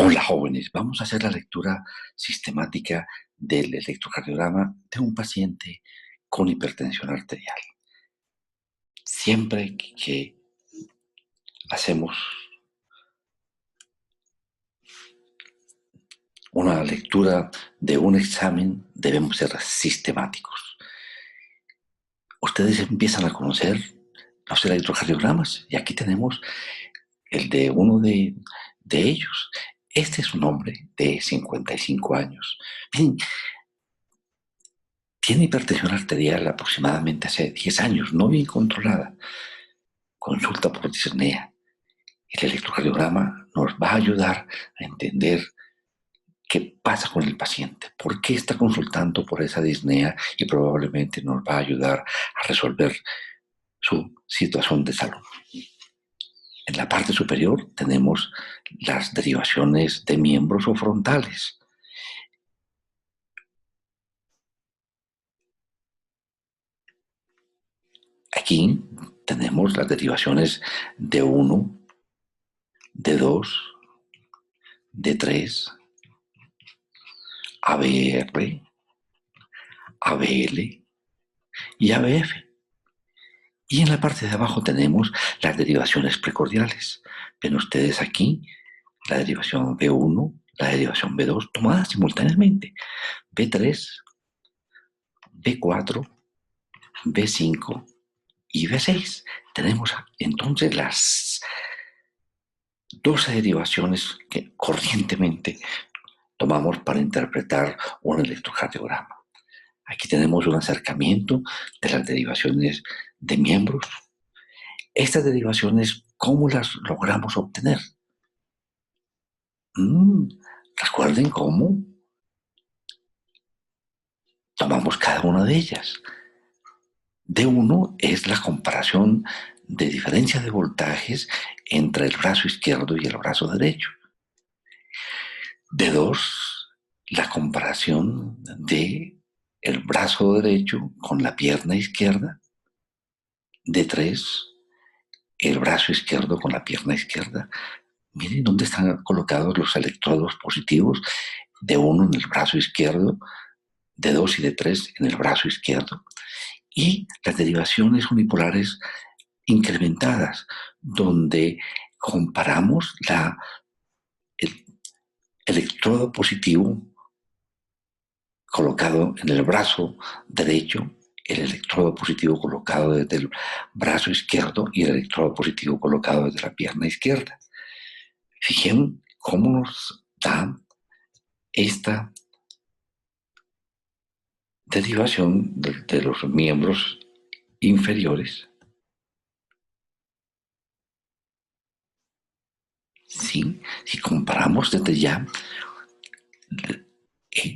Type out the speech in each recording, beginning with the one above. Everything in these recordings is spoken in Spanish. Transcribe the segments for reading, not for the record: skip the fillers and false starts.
Hola jóvenes, vamos a hacer la lectura sistemática del electrocardiograma de un paciente con hipertensión arterial. Siempre que hacemos una lectura de un examen debemos ser sistemáticos. Ustedes empiezan a conocer los electrocardiogramas y aquí tenemos el de uno de ellos. Este es un hombre de 55 años. Miren, tiene hipertensión arterial aproximadamente hace 10 años, no bien controlada. Consulta por disnea. El electrocardiograma nos va a ayudar a entender qué pasa con el paciente, por qué está consultando por esa disnea y probablemente nos va a ayudar a resolver su situación de salud. En la parte superior tenemos las derivaciones de miembros o frontales. Aquí tenemos las derivaciones de 1, de 2, de 3, ABR, ABL y ABF. Y en la parte de abajo tenemos las derivaciones precordiales. Ven ustedes aquí la derivación B1, la derivación B2, tomadas simultáneamente. B3, B4, B5 y B6. Tenemos entonces las 12 derivaciones que corrientemente tomamos para interpretar un electrocardiograma. Aquí tenemos un acercamiento de las derivaciones de miembros. Estas derivaciones, ¿cómo las logramos obtener? Recuerden cómo tomamos cada una de ellas. D1 es la comparación de diferencia de voltajes entre el brazo izquierdo y el brazo derecho. D2, la comparación de el brazo derecho con la pierna izquierda. D3, el brazo izquierdo con la pierna izquierda. Miren dónde están colocados los electrodos positivos. D1 en el brazo izquierdo, D2 y D3 en el brazo izquierdo. Y las derivaciones unipolares incrementadas, donde comparamos el electrodo positivo colocado en el brazo derecho, el electrodo positivo colocado desde el brazo izquierdo y el electrodo positivo colocado desde la pierna izquierda. Fíjense cómo nos da esta derivación de los miembros inferiores. ¿Sí? Si comparamos desde ya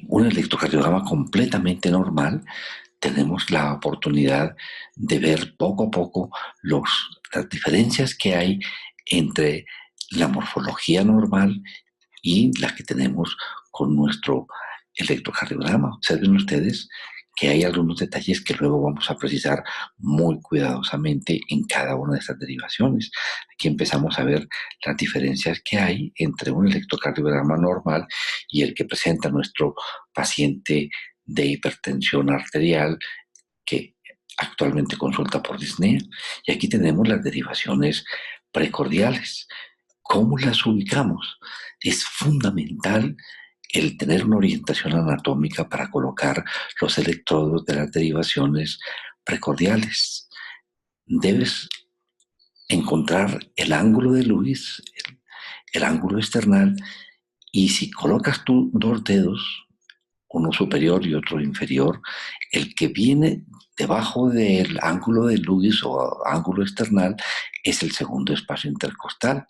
un electrocardiograma completamente normal, tenemos la oportunidad de ver poco a poco las diferencias que hay entre la morfología normal y la que tenemos con nuestro electrocardiograma. Observen ustedes que hay algunos detalles que luego vamos a precisar muy cuidadosamente en cada una de estas derivaciones. Aquí empezamos a ver las diferencias que hay entre un electrocardiograma normal y el que presenta nuestro paciente de hipertensión arterial que actualmente consulta por disnea. Y aquí tenemos las derivaciones precordiales. ¿Cómo las ubicamos? Es fundamental el tener una orientación anatómica para colocar los electrodos de las derivaciones precordiales. Debes encontrar el ángulo de Lewis, el ángulo external, y si colocas tú dos dedos, uno superior y otro inferior, el que viene debajo del ángulo de Lewis o ángulo external es el segundo espacio intercostal.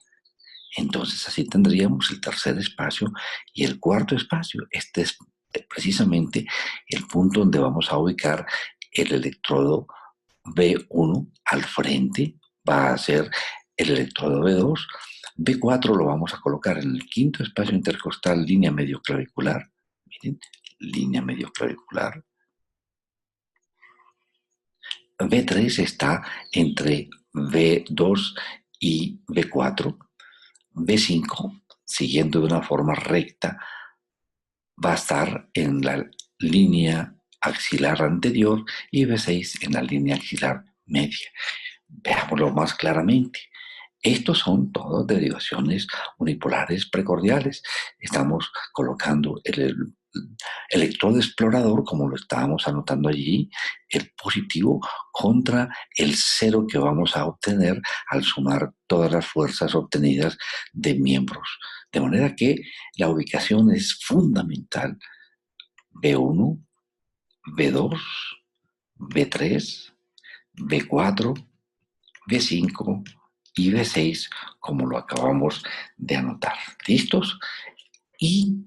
Entonces así tendríamos el tercer espacio y el cuarto espacio. Este es precisamente el punto donde vamos a ubicar el electrodo B1 al frente, va a ser el electrodo B2. B4 lo vamos a colocar en el quinto espacio intercostal, línea medioclavicular. Miren, línea medioclavicular. B3 está entre B2 y B4. B5 siguiendo de una forma recta, va a estar en la línea axilar anterior y V6 en la línea axilar media. Veámoslo más claramente. Estos son todas derivaciones unipolares precordiales. Estamos colocando el electrodo explorador, como lo estábamos anotando allí, el positivo contra el cero que vamos a obtener al sumar todas las fuerzas obtenidas de miembros. De manera que la ubicación es fundamental. B1, B2, B3, B4, B5 y B6, como lo acabamos de anotar. ¿Listos? Y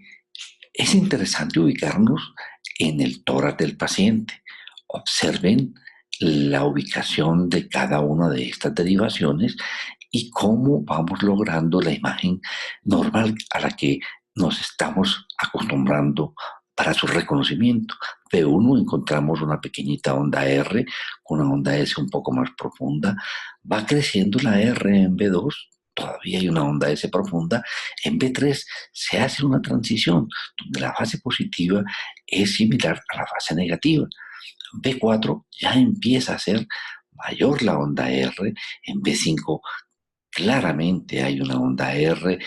es interesante ubicarnos en el tórax del paciente. Observen la ubicación de cada una de estas derivaciones y cómo vamos logrando la imagen normal a la que nos estamos acostumbrando para su reconocimiento. B1 encontramos una pequeñita onda R con una onda S un poco más profunda. Va creciendo la R en B2, todavía hay una onda S profunda. En B3 se hace una transición donde la fase positiva es similar a la fase negativa. B4 ya empieza a ser mayor la onda R. En B5 claramente hay una onda R,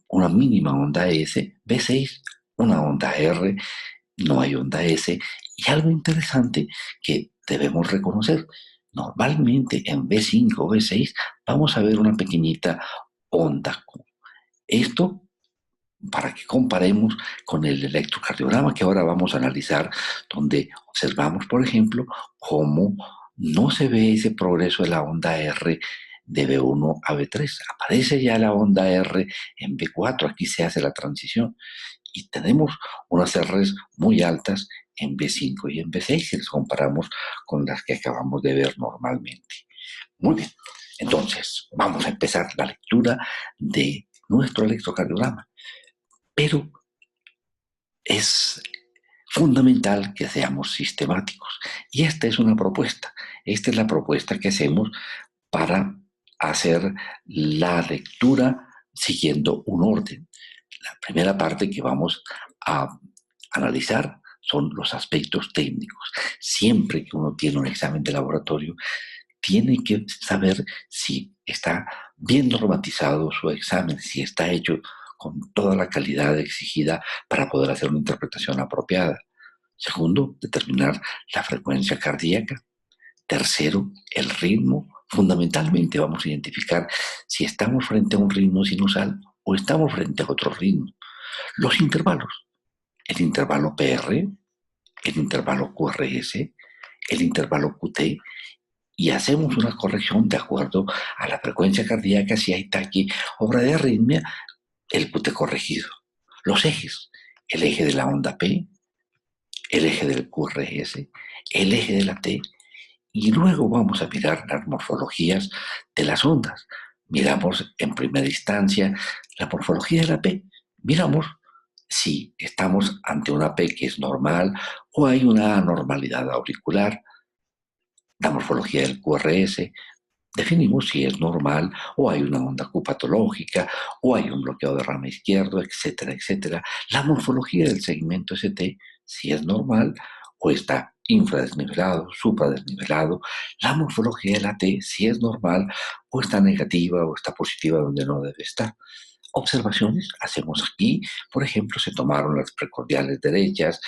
una mínima onda S. B6, una onda R, no hay onda S. Y algo interesante que debemos reconocer, normalmente en B5 o B6 vamos a ver una pequeñita onda Q. Esto para que comparemos con el electrocardiograma que ahora vamos a analizar, donde observamos, por ejemplo, cómo no se ve ese progreso de la onda R de B1 a B3. Aparece ya la onda R en B4, aquí se hace la transición y tenemos unas R's muy altas en B5 y en B6 si las comparamos con las que acabamos de ver normalmente. Muy bien, entonces vamos a empezar la lectura de nuestro electrocardiograma. Pero es fundamental que seamos sistemáticos. Y esta es una propuesta. Esta es la propuesta que hacemos para hacer la lectura siguiendo un orden. La primera parte que vamos a analizar son los aspectos técnicos. Siempre que uno tiene un examen de laboratorio, tiene que saber si está bien normatizado su examen, si está hecho con toda la calidad exigida para poder hacer una interpretación apropiada. Segundo, determinar la frecuencia cardíaca. Tercero, el ritmo. Fundamentalmente vamos a identificar si estamos frente a un ritmo sinusal o estamos frente a otro ritmo. Los intervalos. El intervalo PR, el intervalo QRS, el intervalo QT, y hacemos una corrección de acuerdo a la frecuencia cardíaca, si hay taqui o bradiarritmia, el QT corregido. Los ejes, el eje de la onda P, el eje del QRS, el eje de la T, y luego vamos a mirar las morfologías de las ondas. Miramos en primera instancia la morfología de la P, miramos si estamos ante una P que es normal o hay una anormalidad auricular. La morfología del QRS, definimos si es normal o hay una onda Q patológica o hay un bloqueo de rama izquierdo, etcétera, etcétera. La morfología del segmento ST, si es normal o está infradesnivelado, supradesnivelado. La morfología de la T, si es normal o está negativa o está positiva donde no debe estar. Observaciones hacemos aquí, por ejemplo, se tomaron las precordiales derechas,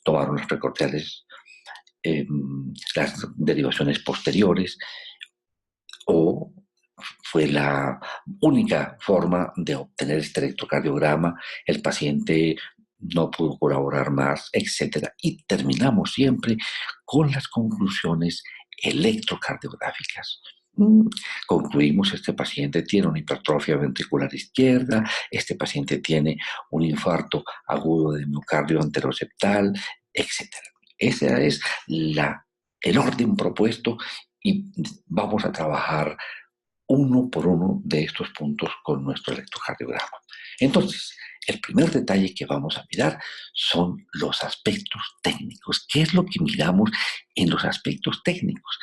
tomaron las precordiales, las derivaciones posteriores, o fue la única forma de obtener este electrocardiograma, el paciente no pudo colaborar más, etcétera. Y terminamos siempre con las conclusiones electrocardiográficas. Concluimos, este paciente tiene una hipertrofia ventricular izquierda, este paciente tiene un infarto agudo de miocardio anteroseptal, etcétera. Ese es el orden propuesto y vamos a trabajar uno por uno de estos puntos con nuestro electrocardiograma. Entonces, el primer detalle que vamos a mirar son los aspectos técnicos. ¿Qué es lo que miramos en los aspectos técnicos?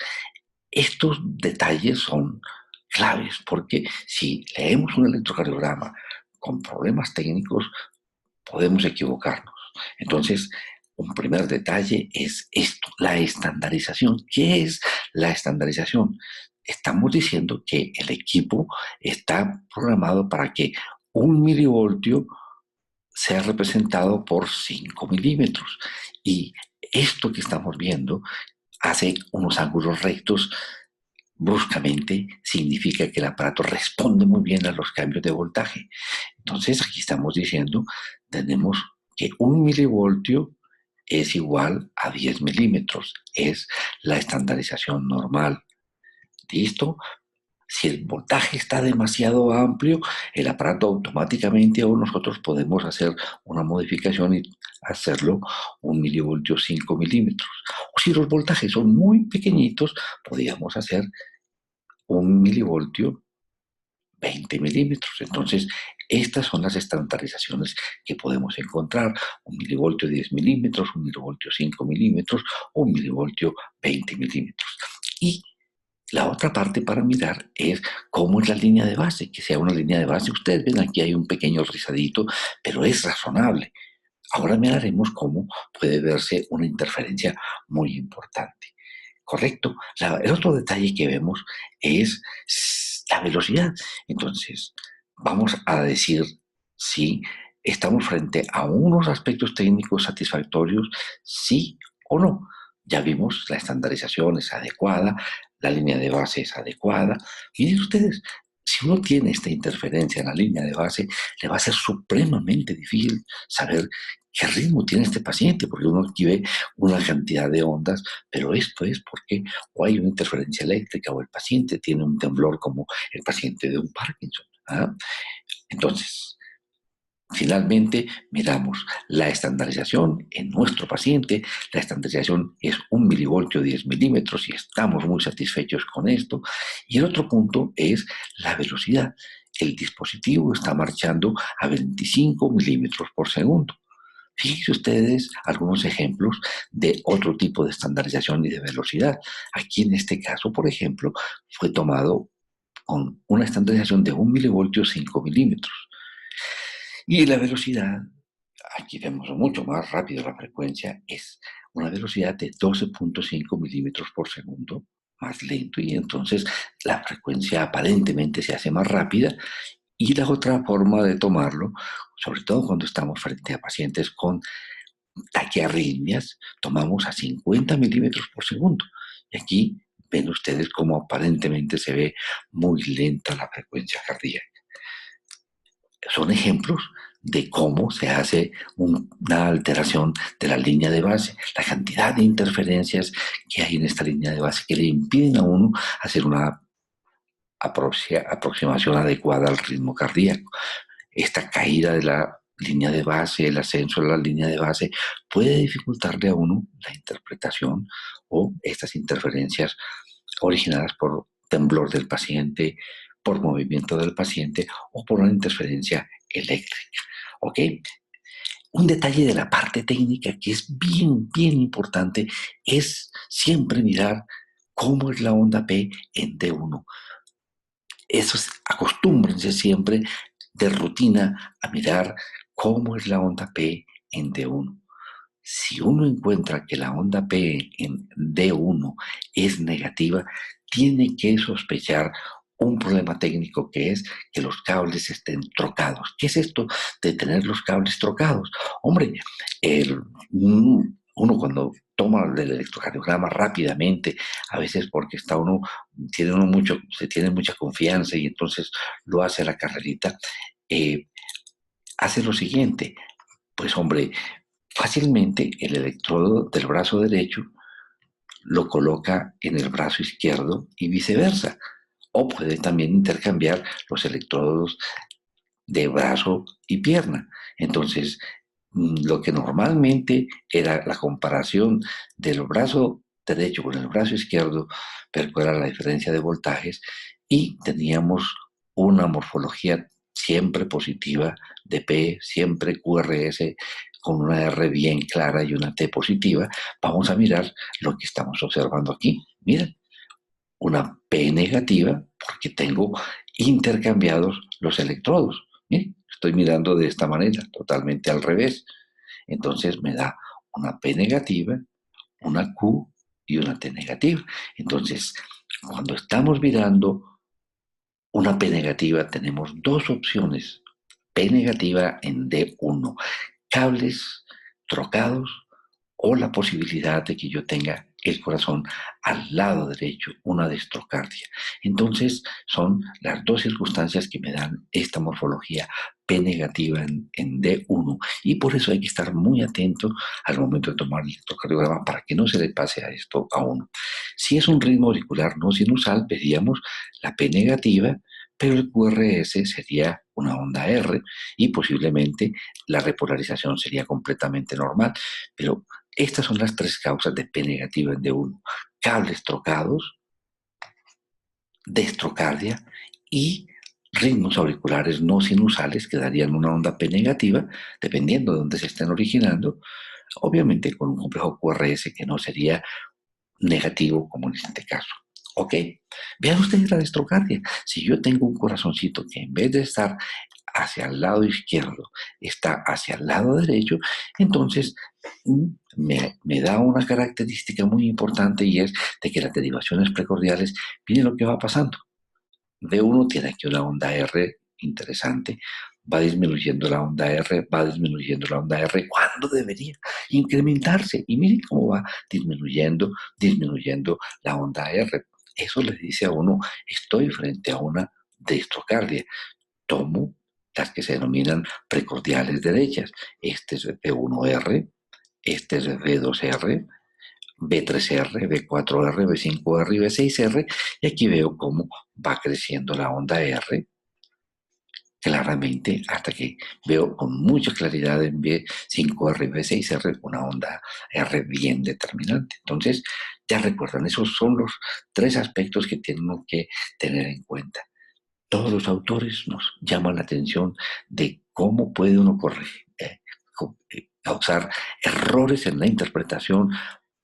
Estos detalles son claves porque si leemos un electrocardiograma con problemas técnicos podemos equivocarnos. Entonces, un primer detalle es esto, la estandarización. ¿Qué es la estandarización? Estamos diciendo que el equipo está programado para que 1 milivoltio sea representado por 5 milímetros. Y esto que estamos viendo hace unos ángulos rectos bruscamente, significa que el aparato responde muy bien a los cambios de voltaje. Entonces, aquí estamos diciendo, tenemos que 1 milivoltio es igual a 10 milímetros. Es la estandarización normal. ¿Listo? Si el voltaje está demasiado amplio, el aparato automáticamente o nosotros podemos hacer una modificación y hacerlo 1 milivoltio 5 milímetros. O si los voltajes son muy pequeñitos, podríamos hacer 1 milivoltio 20 milímetros. Entonces, estas son las estandarizaciones que podemos encontrar. 1 milivoltio 10 milímetros, 1 milivoltio 5 milímetros, 1 milivoltio 20 milímetros. Y la otra parte para mirar es cómo es la línea de base, que sea una línea de base. Ustedes ven aquí hay un pequeño rizadito, pero es razonable. Ahora miraremos cómo puede verse una interferencia muy importante. ¿Correcto? El otro detalle que vemos es la velocidad. Entonces, vamos a decir si estamos frente a unos aspectos técnicos satisfactorios, sí o no. Ya vimos, la estandarización es adecuada, la línea de base es adecuada. Miren ustedes, si uno tiene esta interferencia en la línea de base, le va a ser supremamente difícil saber qué ritmo tiene este paciente, porque uno aquí ve una cantidad de ondas, pero esto es porque o hay una interferencia eléctrica o el paciente tiene un temblor como el paciente de un Parkinson. ¿Ah? Entonces, finalmente, miramos la estandarización en nuestro paciente. La estandarización es 1 milivoltio 10 milímetros y estamos muy satisfechos con esto. Y el otro punto es la velocidad. El dispositivo está marchando a 25 milímetros por segundo. Fíjense ustedes algunos ejemplos de otro tipo de estandarización y de velocidad. Aquí en este caso, por ejemplo, fue tomado con una estandarización de 1 milivoltio 5 milímetros. Y la velocidad, aquí vemos mucho más rápido la frecuencia, es una velocidad de 12.5 milímetros por segundo, más lento, y entonces la frecuencia aparentemente se hace más rápida. Y la otra forma de tomarlo, sobre todo cuando estamos frente a pacientes con taquiarritmias, tomamos a 50 milímetros por segundo. Y aquí ven ustedes cómo aparentemente se ve muy lenta la frecuencia cardíaca. Son ejemplos de cómo se hace una alteración de la línea de base, la cantidad de interferencias que hay en esta línea de base que le impiden a uno hacer una aproximación adecuada al ritmo cardíaco. Esta caída de la línea de base, el ascenso de la línea de base, puede dificultarle a uno la interpretación o estas interferencias originadas por temblor del paciente, por movimiento del paciente o por una interferencia eléctrica. ¿Ok? Un detalle de la parte técnica que es bien, bien importante es siempre mirar cómo es la onda P en D1. Eso es, acostúmbrense siempre de rutina a mirar cómo es la onda P en D1. Si uno encuentra que la onda P en D1 es negativa, tiene que sospechar un problema técnico que es que los cables estén trocados. ¿Qué es esto de tener los cables trocados? Hombre, uno cuando toma el electrocardiograma rápidamente, a veces porque se tiene mucha confianza y entonces lo hace a la carrerita, hace lo siguiente, pues hombre, fácilmente el electrodo del brazo derecho lo coloca en el brazo izquierdo y viceversa. O puede también intercambiar los electrodos de brazo y pierna. Entonces, lo que normalmente era la comparación del brazo derecho con el brazo izquierdo, pero era la diferencia de voltajes y teníamos una morfología siempre positiva de P, siempre QRS con una R bien clara y una T positiva. Vamos a mirar lo que estamos observando aquí. Miren, una P negativa porque tengo intercambiados los electrodos. Mire, estoy mirando de esta manera, totalmente al revés. Entonces me da una P negativa, una Q y una T negativa. Entonces, cuando estamos mirando una P negativa, tenemos dos opciones. P negativa en D1, cables trocados o la posibilidad de que yo tenga el corazón al lado derecho, una destrocardia. Entonces, son las dos circunstancias que me dan esta morfología P negativa en D1 y por eso hay que estar muy atento al momento de tomar el electrocardiograma para que no se le pase a esto a uno. Si es un ritmo auricular no sinusal, veríamos la P negativa, pero el QRS sería una onda R y posiblemente la repolarización sería completamente normal. Pero estas son las tres causas de P negativa en D1. Cables trocados, destrocardia y ritmos auriculares no sinusales que darían una onda P negativa, dependiendo de dónde se estén originando, obviamente con un complejo QRS que no sería negativo como en este caso. ¿Ok? Vean ustedes la destrocardia. Si yo tengo un corazoncito que en vez de estar hacia el lado izquierdo está hacia el lado derecho, entonces me da una característica muy importante y es de que las derivaciones precordiales, miren lo que va pasando. D1 tiene aquí una onda R interesante, va disminuyendo la onda R, va disminuyendo la onda R, cuando debería incrementarse. Y miren cómo va disminuyendo, disminuyendo la onda R. Eso le dice a uno, estoy frente a una destrocardia. Tomo las que se denominan precordiales derechas. Este es B1R, este es B2R, B3R, B4R, B5R y B6R. Y aquí veo cómo va creciendo la onda R claramente hasta que veo con mucha claridad en B5R y B6R una onda R bien determinante. Entonces, ya recuerdan, esos son los tres aspectos que tenemos que tener en cuenta. Todos los autores nos llaman la atención de cómo puede uno causar errores en la interpretación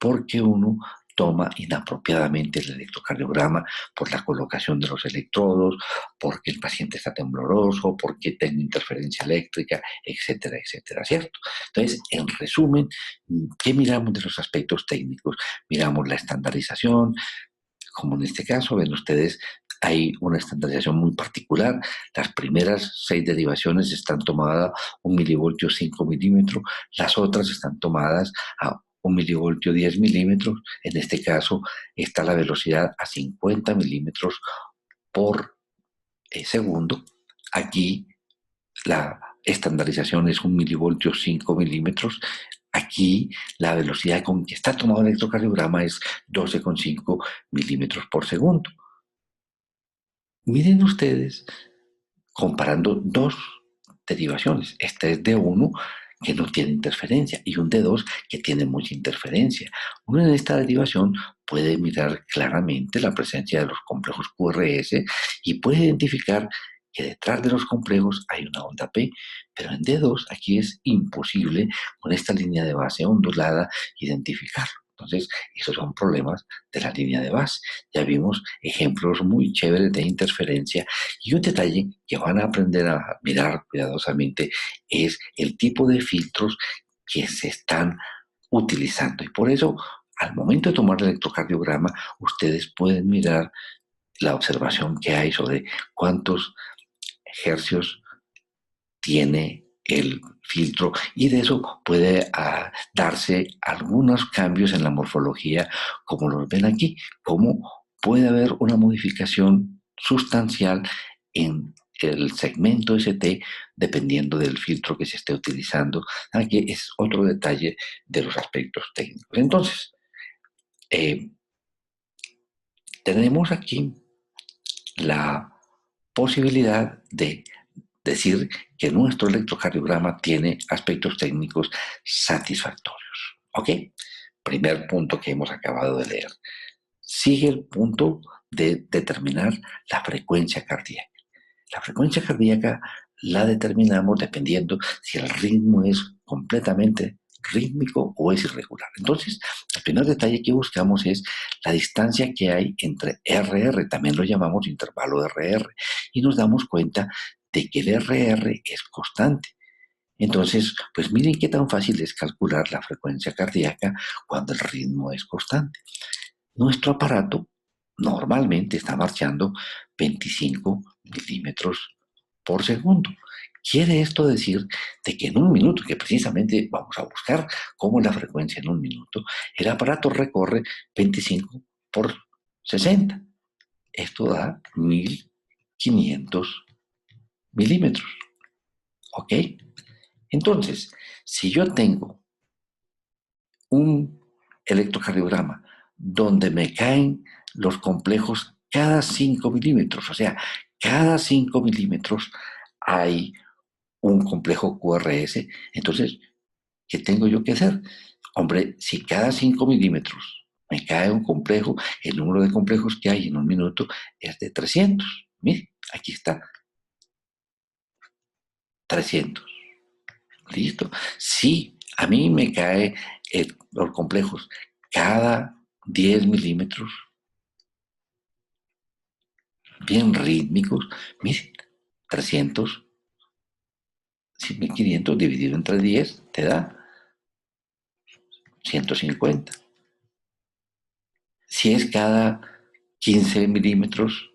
porque uno toma inapropiadamente el electrocardiograma por la colocación de los electrodos, porque el paciente está tembloroso, porque tiene interferencia eléctrica, etcétera, etcétera, ¿cierto? Entonces, en resumen, ¿qué miramos de los aspectos técnicos? Miramos la estandarización, como en este caso, ven ustedes, hay una estandarización muy particular. Las primeras 6 derivaciones están tomadas a 1 milivoltio 5 milímetros, las otras están tomadas a 1 milivoltio 10 milímetros. En este caso está la velocidad a 50 milímetros por segundo. Aquí la estandarización es 1 milivoltio 5 milímetros. Aquí la velocidad con que está tomado el electrocardiograma es 12,5 milímetros por segundo. Miren ustedes, comparando dos derivaciones. Esta es D1 que no tiene interferencia y un D2 que tiene mucha interferencia. Uno en esta derivación puede mirar claramente la presencia de los complejos QRS y puede identificar que detrás de los complejos hay una onda P, pero en D2 aquí es imposible con esta línea de base ondulada identificarlo. Entonces, esos son problemas de la línea de base. Ya vimos ejemplos muy chéveres de interferencia y un detalle que van a aprender a mirar cuidadosamente es el tipo de filtros que se están utilizando. Y por eso, al momento de tomar el electrocardiograma, ustedes pueden mirar la observación que hay sobre cuántos hercios tiene el filtro y de eso puede darse algunos cambios en la morfología como los ven aquí, como puede haber una modificación sustancial en el segmento ST dependiendo del filtro que se esté utilizando. Aquí es otro detalle de los aspectos técnicos. Entonces, eh, tenemos aquí la posibilidad de decir que nuestro electrocardiograma tiene aspectos técnicos satisfactorios. ¿Ok? Primer punto que hemos acabado de leer. Sigue el punto de determinar la frecuencia cardíaca. La frecuencia cardíaca la determinamos dependiendo si el ritmo es completamente rítmico o es irregular. Entonces, el primer detalle que buscamos es la distancia que hay entre RR, también lo llamamos intervalo RR, y nos damos cuenta de que el RR es constante. Entonces, pues miren qué tan fácil es calcular la frecuencia cardíaca cuando el ritmo es constante. Nuestro aparato normalmente está marchando 25 milímetros por segundo. Quiere esto decir de que en un minuto, que precisamente vamos a buscar cómo es la frecuencia en un minuto, el aparato recorre 25 por 60. Esto da 1500 milímetros. ¿Ok? Entonces, si yo tengo un electrocardiograma donde me caen los complejos cada 5 milímetros, o sea, cada 5 milímetros hay un complejo QRS, entonces, ¿qué tengo yo que hacer? Hombre, si cada 5 milímetros me cae un complejo, el número de complejos que hay en un minuto es de 300. Mire, aquí está, 300. ¿Listo? Si a mí me cae los complejos cada 10 milímetros, bien rítmicos, miren, 300, 1500 dividido entre 10 te da 150. Si es cada 15 milímetros,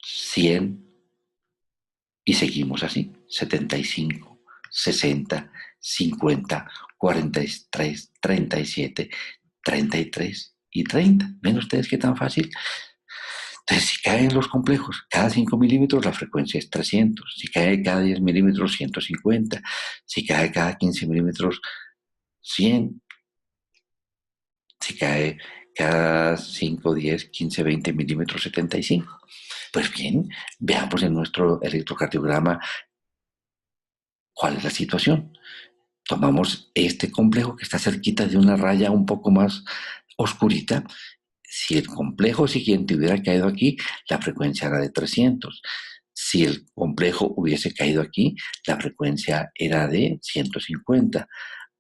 100, y seguimos así, 75, 60, 50, 43, 37, 33 y 30. ¿Ven ustedes qué tan fácil? Entonces, si caen los complejos cada 5 milímetros, la frecuencia es 300. Si cae cada 10 milímetros, 150. Si cae cada 15 milímetros, 100. Si cae cada 5, 10, 15, 20 milímetros, 75. Pues bien, veamos en nuestro electrocardiograma cuál es la situación. Tomamos este complejo que está cerquita de una raya un poco más oscurita. Si el complejo siguiente hubiera caído aquí, la frecuencia era de 300. Si el complejo hubiese caído aquí, la frecuencia era de 150.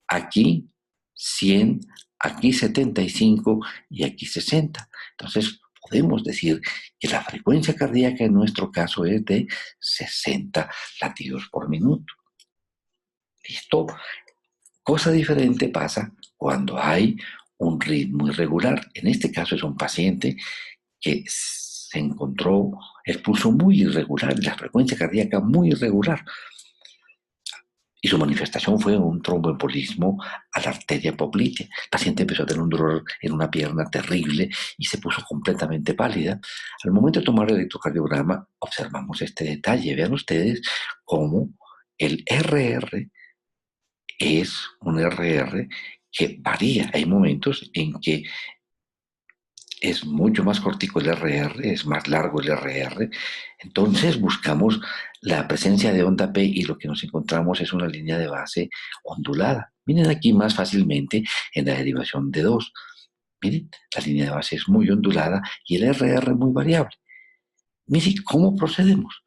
Aquí 100, aquí 75 y aquí 60. Entonces podemos decir que la frecuencia cardíaca en nuestro caso es de 60 latidos por minuto. ¿Listo? Cosa diferente pasa cuando hay un ritmo irregular. En este caso es un paciente que se encontró el pulso muy irregular y la frecuencia cardíaca muy irregular. Y su manifestación fue un tromboembolismo a la arteria poplitea. El paciente empezó a tener un dolor en una pierna terrible y se puso completamente pálida. Al momento de tomar el electrocardiograma, observamos este detalle. Vean ustedes cómo el RR es un RR que varía. Hay momentos en que es mucho más cortico el RR, es más largo el RR. Entonces buscamos la presencia de onda P y lo que nos encontramos es una línea de base ondulada. Miren aquí más fácilmente en la derivación de 2. Miren, la línea de base es muy ondulada y el RR muy variable. Miren, ¿cómo procedemos?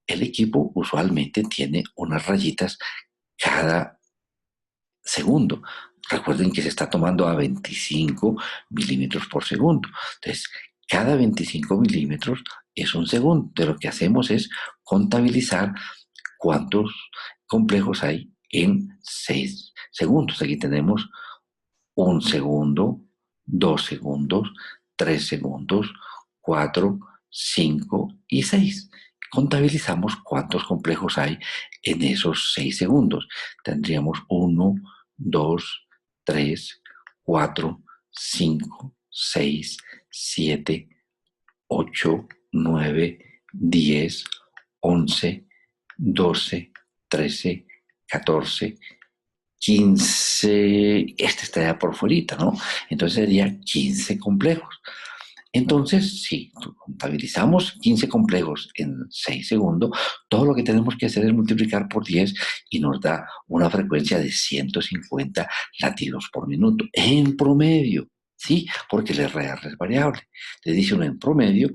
El equipo usualmente tiene unas rayitas cada segundo. Recuerden que se está tomando a 25 milímetros por segundo. Entonces, cada 25 milímetros es un segundo. De lo que hacemos es contabilizar cuántos complejos hay en 6 segundos. Aquí tenemos 1 segundo, 2 segundos, 3 segundos, 4, 5 y 6. Contabilizamos cuántos complejos hay en esos 6 segundos. Tendríamos 1, 2, 3, 4, 5, 6, 7, 8, 9, 10, 11, 12, 13, 14, 15, este estaría por fuera, ¿no? Entonces sería 15 complejos. Entonces, si contabilizamos 15 complejos en 6 segundos, todo lo que tenemos que hacer es multiplicar por 10 y nos da una frecuencia de 150 latidos por minuto en promedio, ¿sí? Porque el RR es variable. Le dice uno en promedio,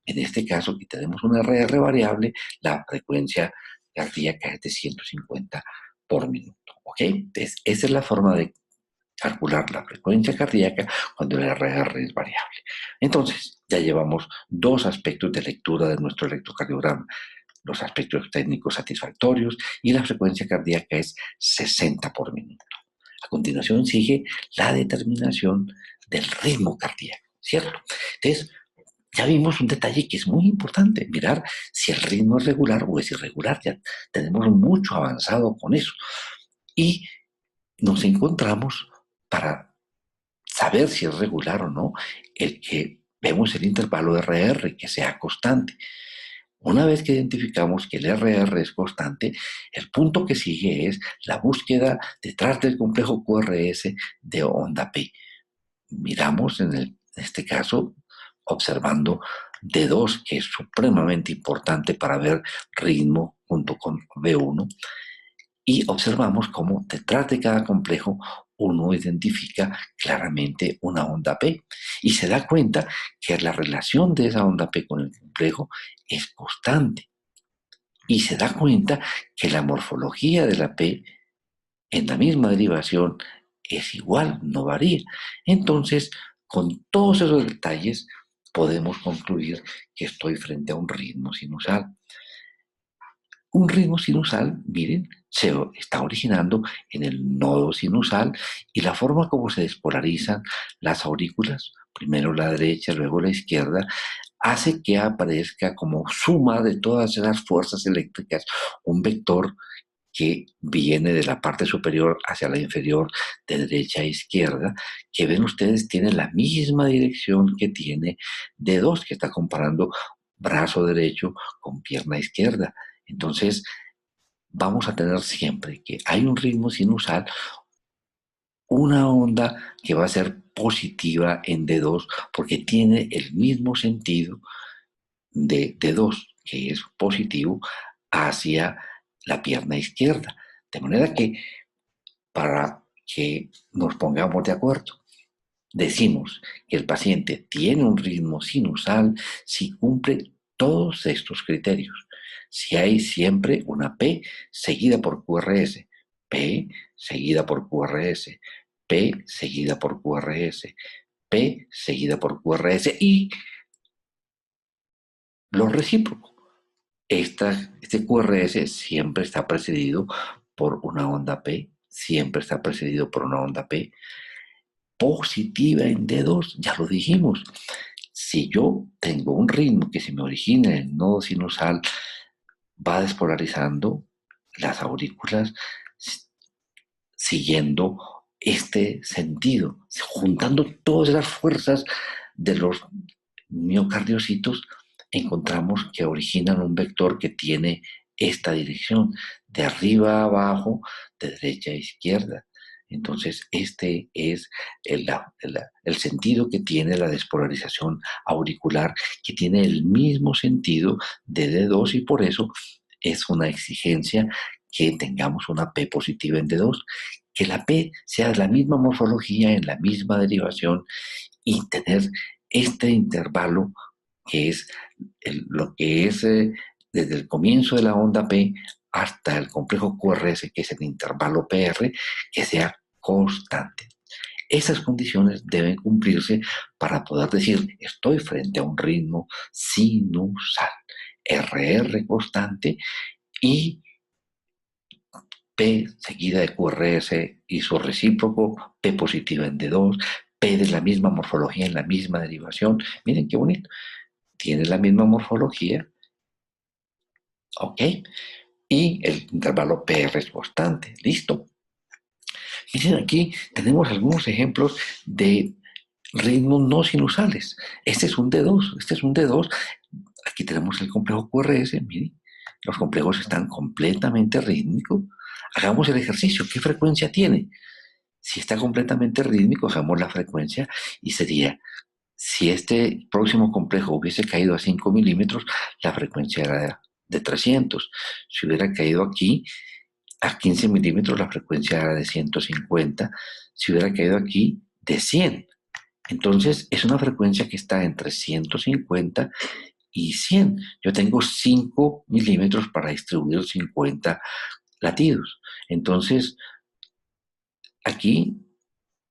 en este caso que tenemos un RR variable, la frecuencia cardíaca es de 150 por minuto, ¿ok? Entonces, esa es la forma de calcular la frecuencia cardíaca cuando el RR es variable. Entonces, ya llevamos dos aspectos de lectura de nuestro electrocardiograma. los aspectos técnicos satisfactorios y la frecuencia cardíaca es 60 por minuto. A continuación sigue la determinación del ritmo cardíaco, ¿cierto? Entonces, ya vimos un detalle que es muy importante, mirar si el ritmo es regular o es irregular. Ya tenemos mucho avanzado con eso. Y nos encontramos para saber si es regular o no, el que vemos el intervalo RR, que sea constante. Una vez que identificamos que el RR es constante, el punto que sigue es la búsqueda detrás del complejo QRS de onda P. Miramos en este caso observando D2, que es supremamente importante para ver ritmo junto con B1, y observamos cómo detrás de cada complejo uno identifica claramente una onda P y se da cuenta que la relación de esa onda P con el complejo es constante y se da cuenta que la morfología de la P en la misma derivación es igual, no varía. Entonces, con todos esos detalles podemos concluir que estoy frente a un ritmo sinusal. Un ritmo sinusal, miren, se está originando en el nodo sinusal y la forma como se despolarizan las aurículas, primero la derecha, luego la izquierda, hace que aparezca como suma de todas esas fuerzas eléctricas un vector que viene de la parte superior hacia la inferior, de derecha a izquierda, que ven ustedes tiene la misma dirección que tiene D2, que está comparando brazo derecho con pierna izquierda. Entonces, vamos a tener siempre que hay un ritmo sinusal, una onda que va a ser positiva en D2 porque tiene el mismo sentido de D2, que es positivo, hacia la pierna izquierda. De manera que, para que nos pongamos de acuerdo, decimos que el paciente tiene un ritmo sinusal si cumple todos estos criterios. Si hay siempre una P seguida por QRS, P seguida por QRS, P seguida por QRS, P seguida por QRS y lo recíproco. Este QRS siempre está precedido por una onda P, siempre está precedido por una onda P positiva en D2, ya lo dijimos. Si yo tengo un ritmo que se me origina en el nodo sinusal, va despolarizando las aurículas siguiendo este sentido, juntando todas las fuerzas de los miocardiocitos, encontramos que originan un vector que tiene esta dirección, de arriba a abajo, de derecha a izquierda. Entonces, este es el sentido que tiene la despolarización auricular, que tiene el mismo sentido de D2 y por eso es una exigencia que tengamos una P positiva en D2, que la P sea de la misma morfología, en la misma derivación y tener este intervalo que es lo que es desde el comienzo de la onda P hasta el complejo QRS, que es el intervalo PR, que sea constante. Esas condiciones deben cumplirse para poder decir, estoy frente a un ritmo sinusal, RR constante y P seguida de QRS y su recíproco, P positiva en D2, P de la misma morfología en la misma derivación. Miren qué bonito. Tiene la misma morfología, ¿ok? Y el intervalo PR es constante. Listo. Miren, aquí tenemos algunos ejemplos de ritmos no sinusales. Este es un D2, este es un D2. Aquí tenemos el complejo QRS, miren. Los complejos están completamente rítmicos. Hagamos el ejercicio. ¿Qué frecuencia tiene? Si está completamente rítmico, hagamos la frecuencia y sería, si este próximo complejo hubiese caído a 5 milímetros, la frecuencia era de 300. Si hubiera caído aquí a 15 milímetros, la frecuencia era de 150. Si hubiera caído aquí, de 100. Entonces, es una frecuencia que está entre 150 y 100. Yo tengo 5 milímetros para distribuir 50 latidos. Entonces, aquí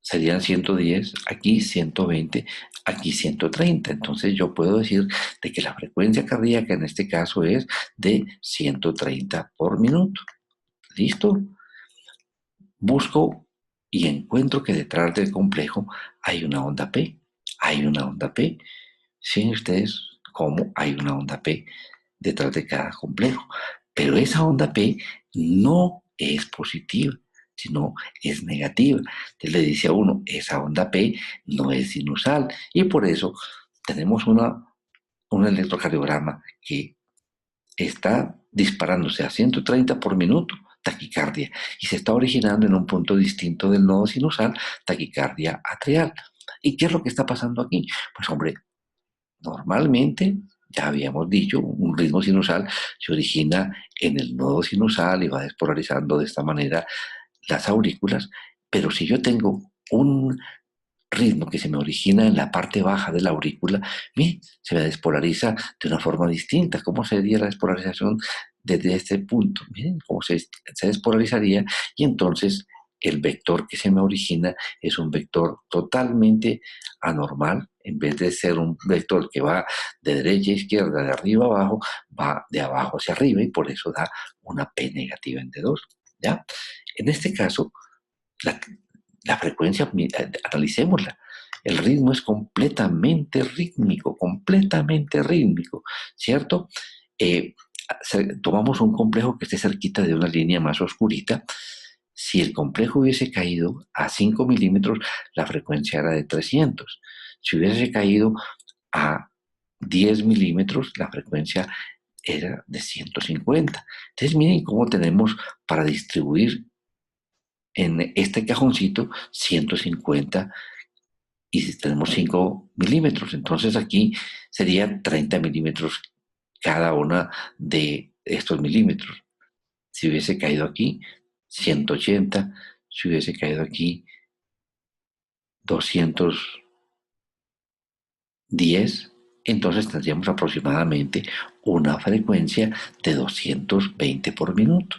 serían 110, aquí 120, aquí 130. Entonces yo puedo decir de que la frecuencia cardíaca en este caso es de 130 por minuto. ¿Listo? Busco y encuentro que detrás del complejo hay una onda P. Hay una onda P. ¿Sí ustedes cómo hay una onda P detrás de cada complejo? Pero esa onda P no es positiva, sino es negativa. Entonces le dice a uno, esa onda P no es sinusal. Y por eso tenemos un electrocardiograma que está disparándose a 130 por minuto, taquicardia, y se está originando en un punto distinto del nodo sinusal, taquicardia atrial. ¿Y qué es lo que está pasando aquí? Pues hombre, normalmente, ya habíamos dicho, un ritmo sinusal se origina en el nodo sinusal y va despolarizando de esta manera las aurículas, pero si yo tengo un ritmo que se me origina en la parte baja de la aurícula, se me despolariza de una forma distinta. ¿Cómo sería la despolarización desde este punto? Miren cómo se despolarizaría y entonces el vector que se me origina es un vector totalmente anormal. En vez de ser un vector que va de derecha a izquierda, de arriba a abajo, va de abajo hacia arriba y por eso da una P negativa en D2. ¿Ya? En este caso, la, la frecuencia, analicémosla. El ritmo es completamente rítmico, ¿cierto? Eh, Tomamos un complejo que esté cerquita de una línea más oscurita. Si el complejo hubiese caído a 5 milímetros, la frecuencia era de 300. Si hubiese caído a 10 milímetros, la frecuencia era de 150. Entonces miren cómo tenemos para distribuir en este cajoncito 150 y si tenemos 5 milímetros, entonces aquí sería 30 milímetros cada una de estos milímetros. Si hubiese caído aquí, 180, si hubiese caído aquí, 210, entonces tendríamos aproximadamente una frecuencia de 220 por minuto.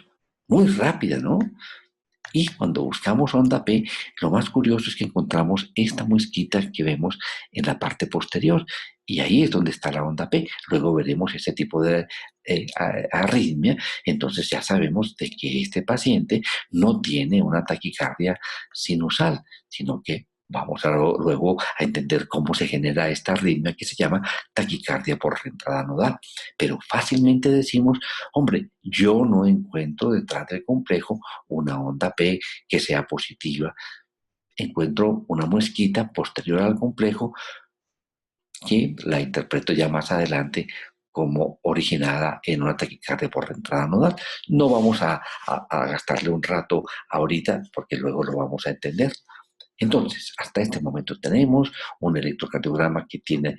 Muy rápida, ¿no? Y cuando buscamos onda P, lo más curioso es que encontramos esta muesquita que vemos en la parte posterior. Y ahí es donde está la onda P. Luego veremos ese tipo de arritmia. Entonces ya sabemos de que este paciente no tiene una taquicardia sinusal, sino que vamos luego a entender cómo se genera esta arritmia que se llama taquicardia por reentrada nodal. Pero fácilmente decimos, hombre, yo no encuentro detrás del complejo una onda P que sea positiva. Encuentro una muesquita posterior al complejo que la interpreto ya más adelante como originada en una taquicardia por reentrada nodal. No vamos a gastarle un rato ahorita porque luego lo vamos a entender. Entonces, hasta este momento tenemos un electrocardiograma que tiene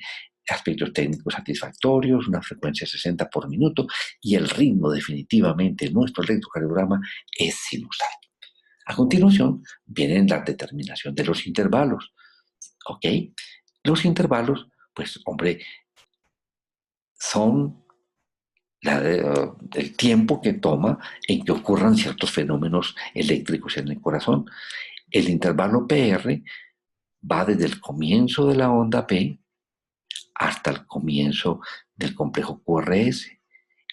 aspectos técnicos satisfactorios, una frecuencia de 60 por minuto y el ritmo definitivamente en nuestro electrocardiograma es sinusal. A continuación viene la determinación de los intervalos. ¿Ok? Los intervalos, pues hombre, son el tiempo que toma en que ocurran ciertos fenómenos eléctricos en el corazón. El intervalo PR va desde el comienzo de la onda P hasta el comienzo del complejo QRS.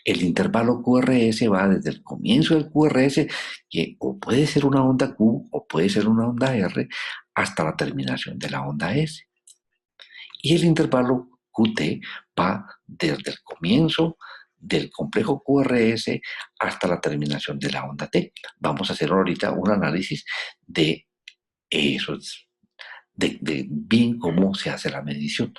El intervalo QRS va desde el comienzo del QRS, que o puede ser una onda Q o puede ser una onda R, hasta la terminación de la onda S. Y el intervalo QT va desde el comienzo del complejo QRS hasta la terminación de la onda T. Vamos a hacer ahorita un análisis de esos, de bien cómo se hace la medición.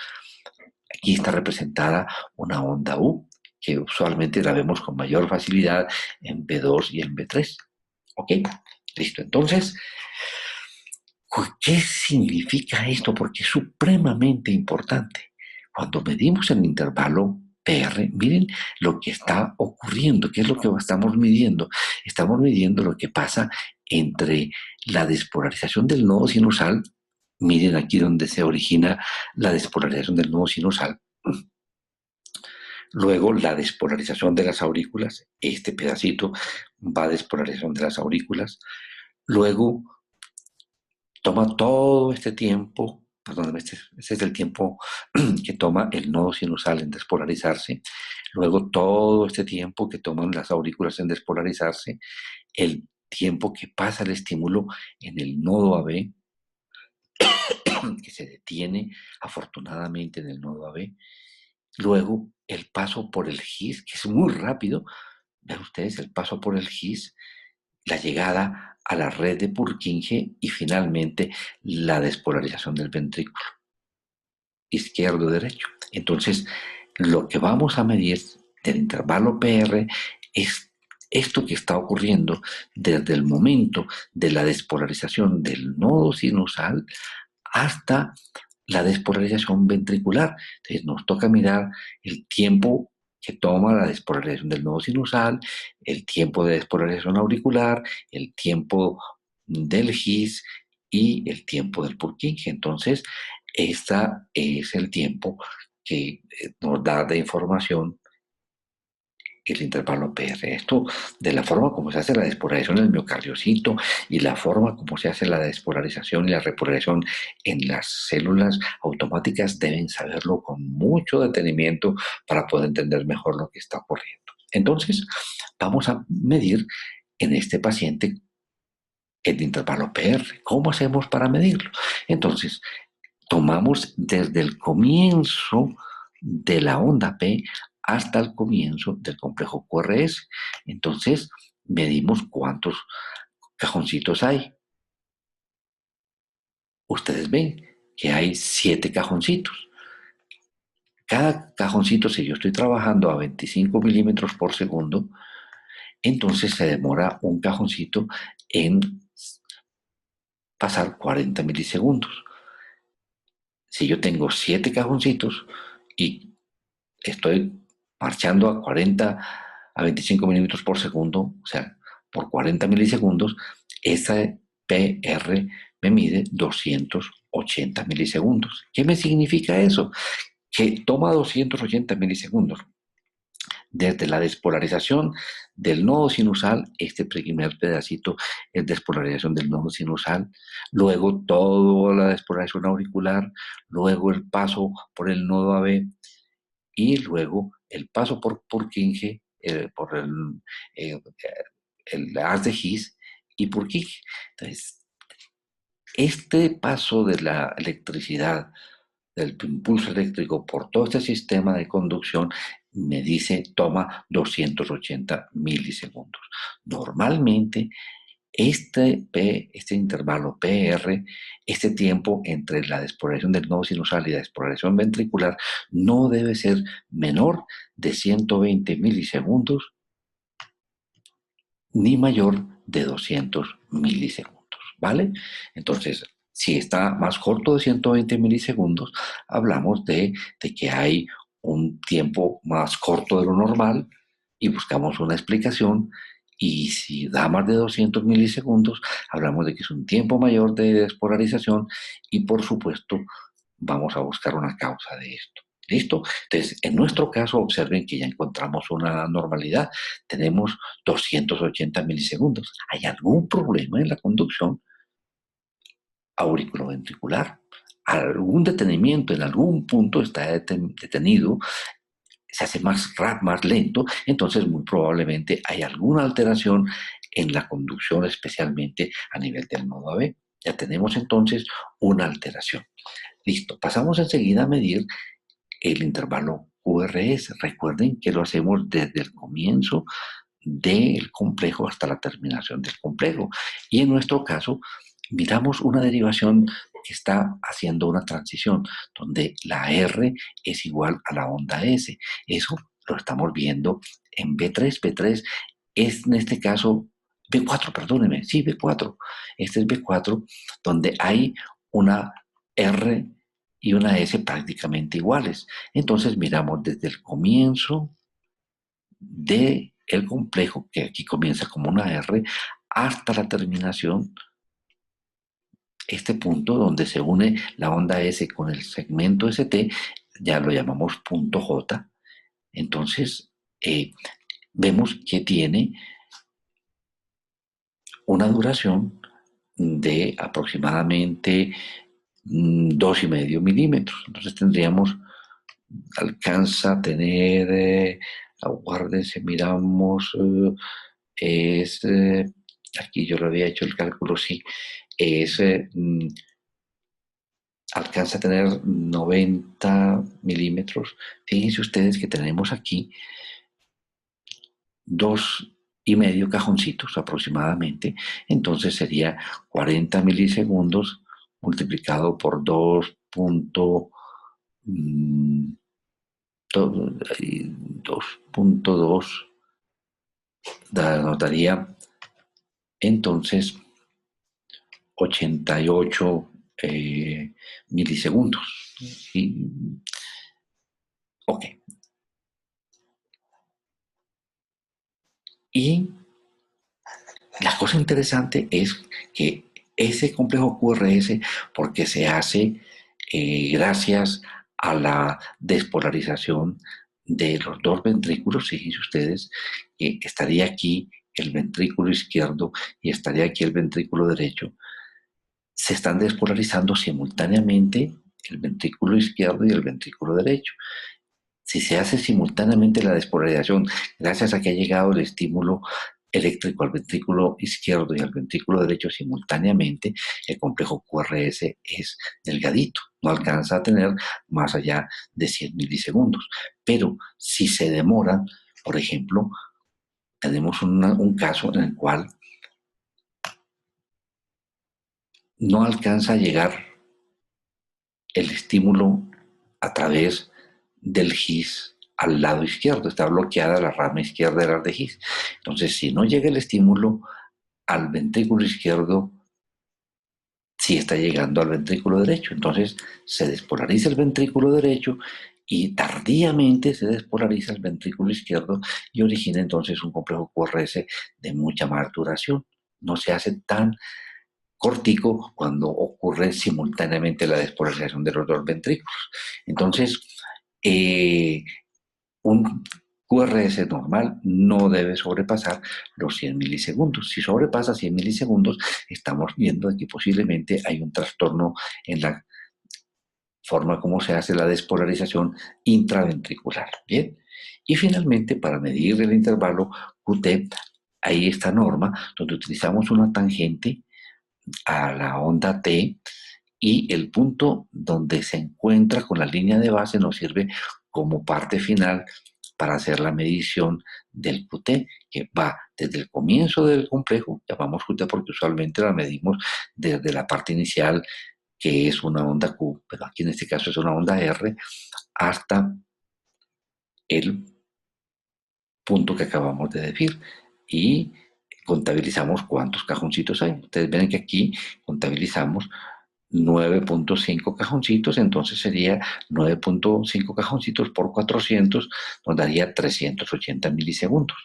Aquí está representada una onda U, que usualmente la vemos con mayor facilidad en B2 y en B3. ¿Ok? Listo. Entonces, ¿qué significa esto? Porque es supremamente importante. Cuando medimos el intervalo PR, miren lo que está ocurriendo, qué es lo que estamos midiendo. Estamos midiendo lo que pasa entre la despolarización del nodo sinusal. Miren aquí donde se origina la despolarización del nodo sinusal. Luego la despolarización de las aurículas, este pedacito va a despolarización de las aurículas. Luego Toma todo este tiempo, perdón, este es el tiempo que toma el nodo sinusal en despolarizarse, luego todo este tiempo que toman las aurículas en despolarizarse, el tiempo que pasa el estímulo en el nodo AB, que se detiene afortunadamente en el nodo AB, luego el paso por el GIS, que es muy rápido, vean ustedes el paso por el GIS, la llegada a la red de Purkinje y finalmente la despolarización del ventrículo izquierdo-derecho. Entonces, lo que vamos a medir del intervalo PR es esto que está ocurriendo desde el momento de la despolarización del nodo sinusal hasta la despolarización ventricular. Entonces, nos toca mirar el tiempo que toma la despolarización del nodo sinusal, el tiempo de despolarización auricular, el tiempo del GIS y el tiempo del Purkinje. Entonces, este es el tiempo que nos da de información el intervalo PR. Esto de la forma como se hace la despolarización del miocardiocito y la forma como se hace la despolarización y la repolarización en las células automáticas deben saberlo con mucho detenimiento para poder entender mejor lo que está ocurriendo. Entonces, vamos a medir en este paciente el intervalo PR. ¿Cómo hacemos para medirlo? Entonces, tomamos desde el comienzo de la onda P hasta el comienzo del complejo QRS. Entonces, medimos cuántos cajoncitos hay. Ustedes ven que hay 7 cajoncitos. Cada cajoncito, si yo estoy trabajando a 25 milímetros por segundo, entonces se demora un cajoncito en pasar 40 milisegundos. Si yo tengo 7 cajoncitos y estoy marchando a 40 a 25 milímetros por segundo, o sea, por 40 milisegundos, esa PR me mide 280 milisegundos. ¿Qué me significa eso? Que toma 280 milisegundos desde la despolarización del nodo sinusal, este primer pedacito es despolarización del nodo sinusal, luego toda la despolarización auricular, luego el paso por el nodo AB y luego el paso por Purkinje, por eh, el haz de His y Purkinje. Entonces, este paso de la electricidad, del impulso eléctrico por todo este sistema de conducción, me dice toma 280 milisegundos. Normalmente, este intervalo PR, este tiempo entre la despolarización del nodo sinusal y la despolarización ventricular, no debe ser menor de 120 milisegundos ni mayor de 200 milisegundos, ¿vale? Entonces, si está más corto de 120 milisegundos, hablamos de que hay un tiempo más corto de lo normal y buscamos una explicación. Y si da más de 200 milisegundos, hablamos de que es un tiempo mayor de despolarización y, por supuesto, vamos a buscar una causa de esto. ¿Listo? Entonces, en nuestro caso, observen que ya encontramos una normalidad. Tenemos 280 milisegundos. ¿Hay algún problema en la conducción auriculoventricular? Algún detenimiento en algún punto está detenido, se hace más lento, entonces muy probablemente hay alguna alteración en la conducción, especialmente a nivel del nodo AB. Ya tenemos entonces una alteración. Listo, pasamos enseguida a medir el intervalo QRS. Recuerden que lo hacemos desde el comienzo del complejo hasta la terminación del complejo. Y en nuestro caso, miramos una derivación que está haciendo una transición, donde la R es igual a la onda S. Eso lo estamos viendo en B3. B3 es en este caso B4, perdóneme, sí, B4. Este es B4, donde hay una R y una S prácticamente iguales. Entonces miramos desde el comienzo del complejo, que aquí comienza como una R, hasta la terminación, este punto donde se une la onda S con el segmento ST, ya lo llamamos punto J. Entonces, vemos que tiene una duración de aproximadamente 2,5 milímetros. Entonces tendríamos, alcanza a tener, aguárdense, miramos, es, aquí yo lo había hecho el cálculo, sí, es, alcanza a tener 90 milímetros. Fíjense ustedes que tenemos aquí 2,5 cajoncitos aproximadamente, entonces sería 40 milisegundos multiplicado por 2.2, nos daría entonces 88 milisegundos. ¿Sí? Ok. Y la cosa interesante es que ese complejo QRS, porque se hace gracias a la despolarización de los dos ventrículos, fíjense ustedes, que estaría aquí el ventrículo izquierdo y estaría aquí el ventrículo derecho, se están despolarizando simultáneamente el ventrículo izquierdo y el ventrículo derecho. Si se hace simultáneamente la despolarización, gracias a que ha llegado el estímulo eléctrico al ventrículo izquierdo y al ventrículo derecho simultáneamente, el complejo QRS es delgadito, no alcanza a tener más allá de 100 milisegundos. Pero si se demora, por ejemplo, tenemos un caso en el cual no alcanza a llegar el estímulo a través del GIS al lado izquierdo, está bloqueada la rama izquierda de la de GIS. Entonces, si no llega el estímulo al ventrículo izquierdo, sí está llegando al ventrículo derecho. Entonces, se despolariza el ventrículo derecho y tardíamente se despolariza el ventrículo izquierdo y origina entonces un complejo QRS de mucha más duración. No se hace tan cortico cuando ocurre simultáneamente la despolarización de los dos ventrículos. Entonces, un QRS normal no debe sobrepasar los 100 milisegundos. Si sobrepasa 100 milisegundos, estamos viendo que posiblemente hay un trastorno en la forma como se hace la despolarización intraventricular. Bien. Y finalmente, para medir el intervalo QT, hay esta norma donde utilizamos una tangente a la onda T y el punto donde se encuentra con la línea de base nos sirve como parte final para hacer la medición del QT, que va desde el comienzo del complejo, llamamos QT porque usualmente la medimos desde la parte inicial, que es una onda Q, pero aquí en este caso es una onda R, hasta el punto que acabamos de decir. Y contabilizamos cuántos cajoncitos hay. Ustedes ven que aquí contabilizamos 9.5 cajoncitos, entonces sería 9.5 cajoncitos por 400, nos daría 380 milisegundos.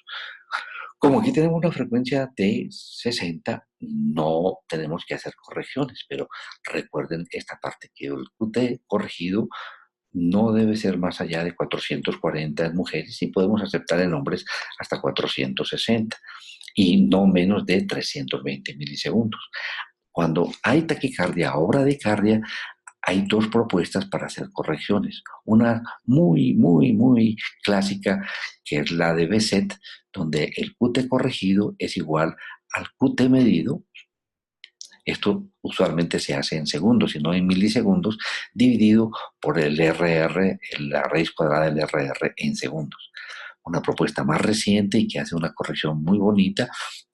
Como aquí tenemos una frecuencia de 60, no tenemos que hacer correcciones, pero recuerden esta parte que el QT corregido no debe ser más allá de 440 en mujeres y podemos aceptar en hombres hasta 460 y no menos de 320 milisegundos. Cuando hay taquicardia o bradicardia, hay dos propuestas para hacer correcciones. Una muy, muy, muy clásica, que es la de Besset, donde el QT corregido es igual al QT medido. Esto usualmente se hace en segundos y no en milisegundos, dividido por el RR, la raíz cuadrada del RR en segundos. Una propuesta más reciente y que hace una corrección muy bonita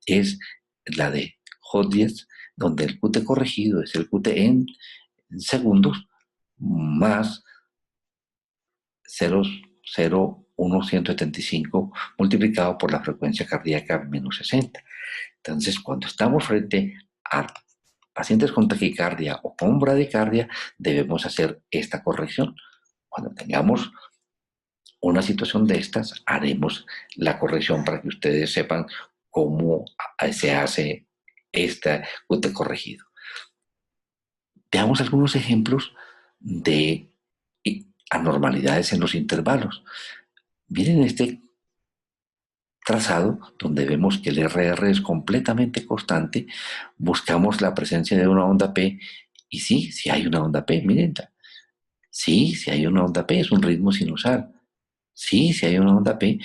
es la de Hodges, donde el QT corregido es el QT en segundos más 0,01175 multiplicado por la frecuencia cardíaca menos 60. Entonces, cuando estamos frente a pacientes con taquicardia o con bradicardia, debemos hacer esta corrección. Cuando tengamos una situación de estas, haremos la corrección para que ustedes sepan cómo se hace este QT corregido. Veamos algunos ejemplos de anormalidades en los intervalos. Miren este trazado donde vemos que el RR es completamente constante, buscamos la presencia de una onda P y sí, sí hay una onda P, miren, sí, sí hay una onda P, es un ritmo sinusal, sí, sí hay una onda P,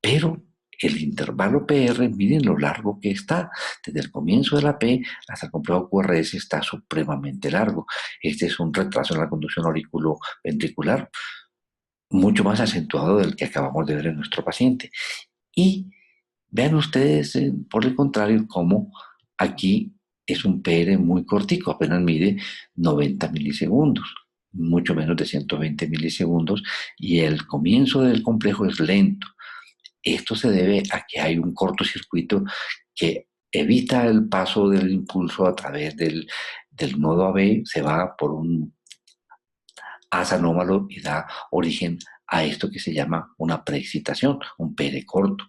pero el intervalo PR, miren lo largo que está. Desde el comienzo de la P hasta el complejo QRS está supremamente largo. Este es un retraso en la conducción auriculoventricular mucho más acentuado del que acabamos de ver en nuestro paciente. Y vean ustedes, por el contrario, cómo aquí es un PR muy cortico, apenas mide 90 milisegundos, mucho menos de 120 milisegundos, y el comienzo del complejo es lento. Esto se debe a que hay un cortocircuito que evita el paso del impulso a través del nodo AB, se va por un haz anómalo y da origen a esto que se llama una preexcitación, un PR corto.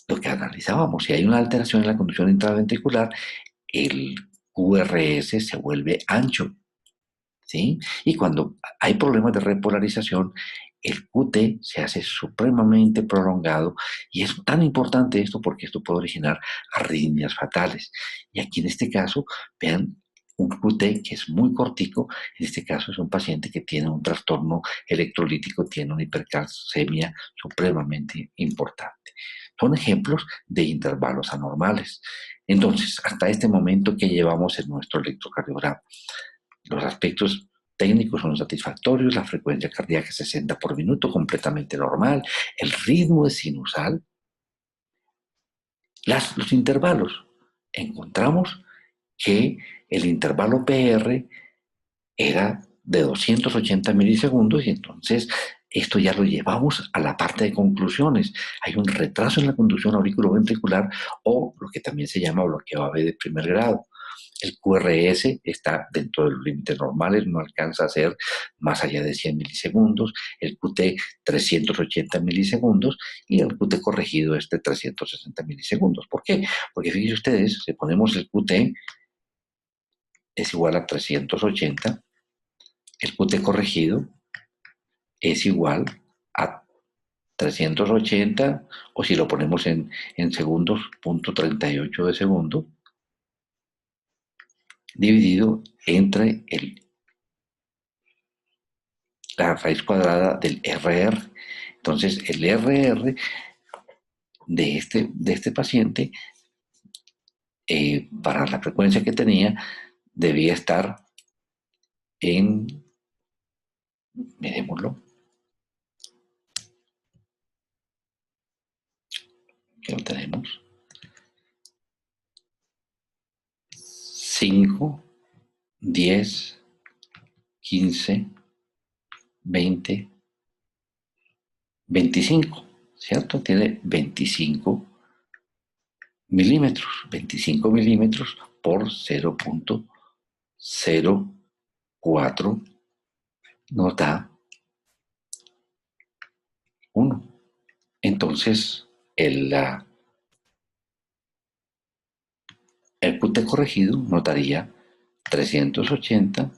Lo que analizábamos, si hay una alteración en la conducción intraventricular, el QRS se vuelve ancho, ¿sí? Y cuando hay problemas de repolarización, el QT se hace supremamente prolongado y es tan importante esto porque esto puede originar arritmias fatales. Y aquí en este caso, vean, un QT que es muy cortico, en este caso es un paciente que tiene un trastorno electrolítico, tiene una hipercalcemia supremamente importante. Son ejemplos de intervalos anormales. Entonces, hasta este momento que llevamos en nuestro electrocardiograma, los aspectos técnicos son satisfactorios, la frecuencia cardíaca es 60 por minuto, completamente normal, el ritmo es sinusal. Los intervalos, encontramos que el intervalo PR era de 280 milisegundos y entonces esto ya lo llevamos a la parte de conclusiones. Hay un retraso en la conducción auriculoventricular o lo que también se llama bloqueo AB de primer grado. El QRS está dentro de los límites normales, no alcanza a ser más allá de 100 milisegundos, el QT 380 milisegundos y el QT corregido es de 360 milisegundos. ¿Por qué? Porque fíjense ustedes, si ponemos el QT es igual a 380, el QT corregido es igual a 380, o si lo ponemos en segundos, 0.38 de segundo, dividido entre la raíz cuadrada del RR. Entonces, el RR de este paciente, para la frecuencia que tenía, debía estar en, miremoslo, que lo tenemos, 5, 10, 15, 20, 25, ¿cierto? Tiene 25 milímetros, 25 milímetros por 0.04 nos da 1. Entonces, el QT corregido nos daría 380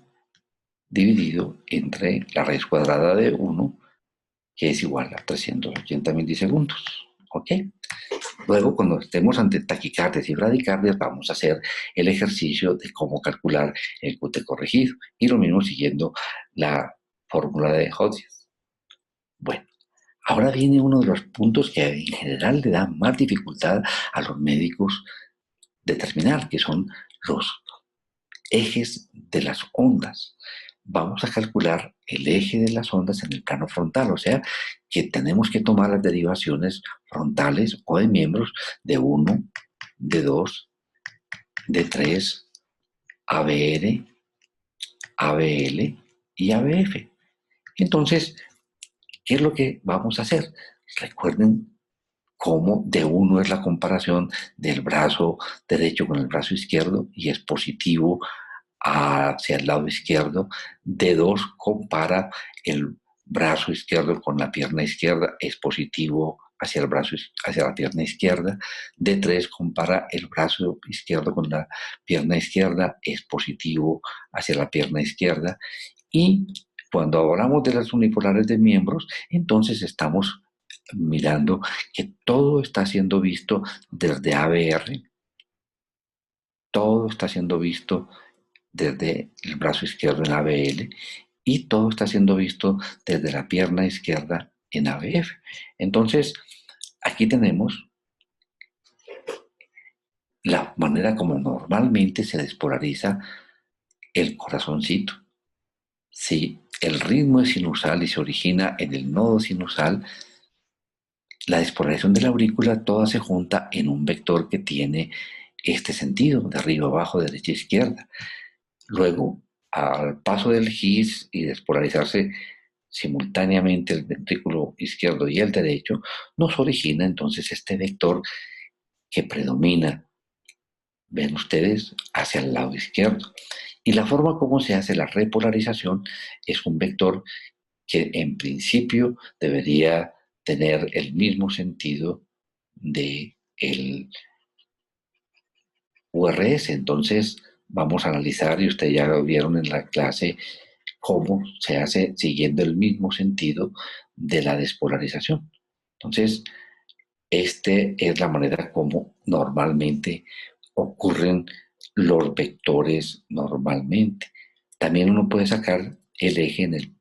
dividido entre la raíz cuadrada de 1, que es igual a 380 milisegundos. ¿Ok? Luego, cuando estemos ante taquicardias y bradicardias, vamos a hacer el ejercicio de cómo calcular el QT corregido. Y lo mismo siguiendo la fórmula de Hodges. Bueno, ahora viene uno de los puntos que en general le da más dificultad a los médicos determinar, que son los ejes de las ondas. Vamos a calcular el eje de las ondas en el plano frontal, o sea, que tenemos que tomar las derivaciones frontales o de miembros de 1, de 2, de 3, ABR, ABL y ABF. Entonces, ¿qué es lo que vamos a hacer? Recuerden cómo de 1 es la comparación del brazo derecho con el brazo izquierdo y es positivo hacia el lado izquierdo. De 2 compara el brazo izquierdo con la pierna izquierda, es positivo hacia el brazo, hacia la pierna izquierda. De 3 compara el brazo izquierdo con la pierna izquierda, es positivo hacia la pierna izquierda. Y cuando hablamos de las unipolares de miembros, entonces estamos mirando que todo está siendo visto desde ABR, todo está siendo visto desde el brazo izquierdo en ABL y todo está siendo visto desde la pierna izquierda en ABF. Entonces, aquí tenemos la manera como normalmente se despolariza el corazoncito. Si el ritmo es sinusal y se origina en el nodo sinusal, la despolarización de la aurícula toda se junta en un vector que tiene este sentido, de arriba abajo, derecha a izquierda. Luego, al paso del GIS y despolarizarse simultáneamente el ventrículo izquierdo y el derecho, nos origina entonces este vector que predomina, ven ustedes, hacia el lado izquierdo. Y la forma como se hace la repolarización es un vector que en principio debería tener el mismo sentido de el URS. Entonces vamos a analizar, y ustedes ya lo vieron en la clase, cómo se hace siguiendo el mismo sentido de la despolarización. Entonces, esta es la manera como normalmente ocurren los vectores normalmente. También uno puede sacar el eje en el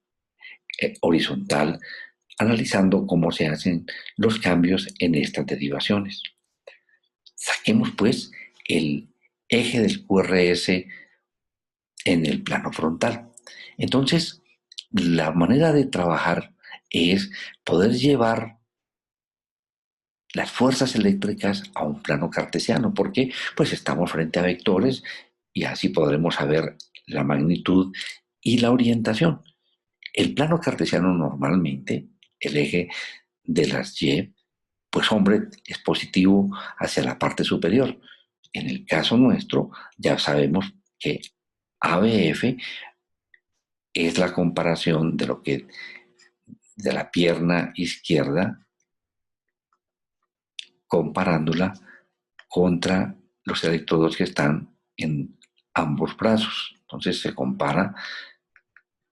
horizontal analizando cómo se hacen los cambios en estas derivaciones. Saquemos pues el eje del QRS en el plano frontal. Entonces, la manera de trabajar es poder llevar las fuerzas eléctricas a un plano cartesiano, porque pues estamos frente a vectores y así podremos saber la magnitud y la orientación. El plano cartesiano normalmente, el eje de las Y, pues hombre, es positivo hacia la parte superior. En el caso nuestro, ya sabemos que ABF es la comparación de lo que de la pierna izquierda comparándola contra los electrodos que están en ambos brazos. Entonces se compara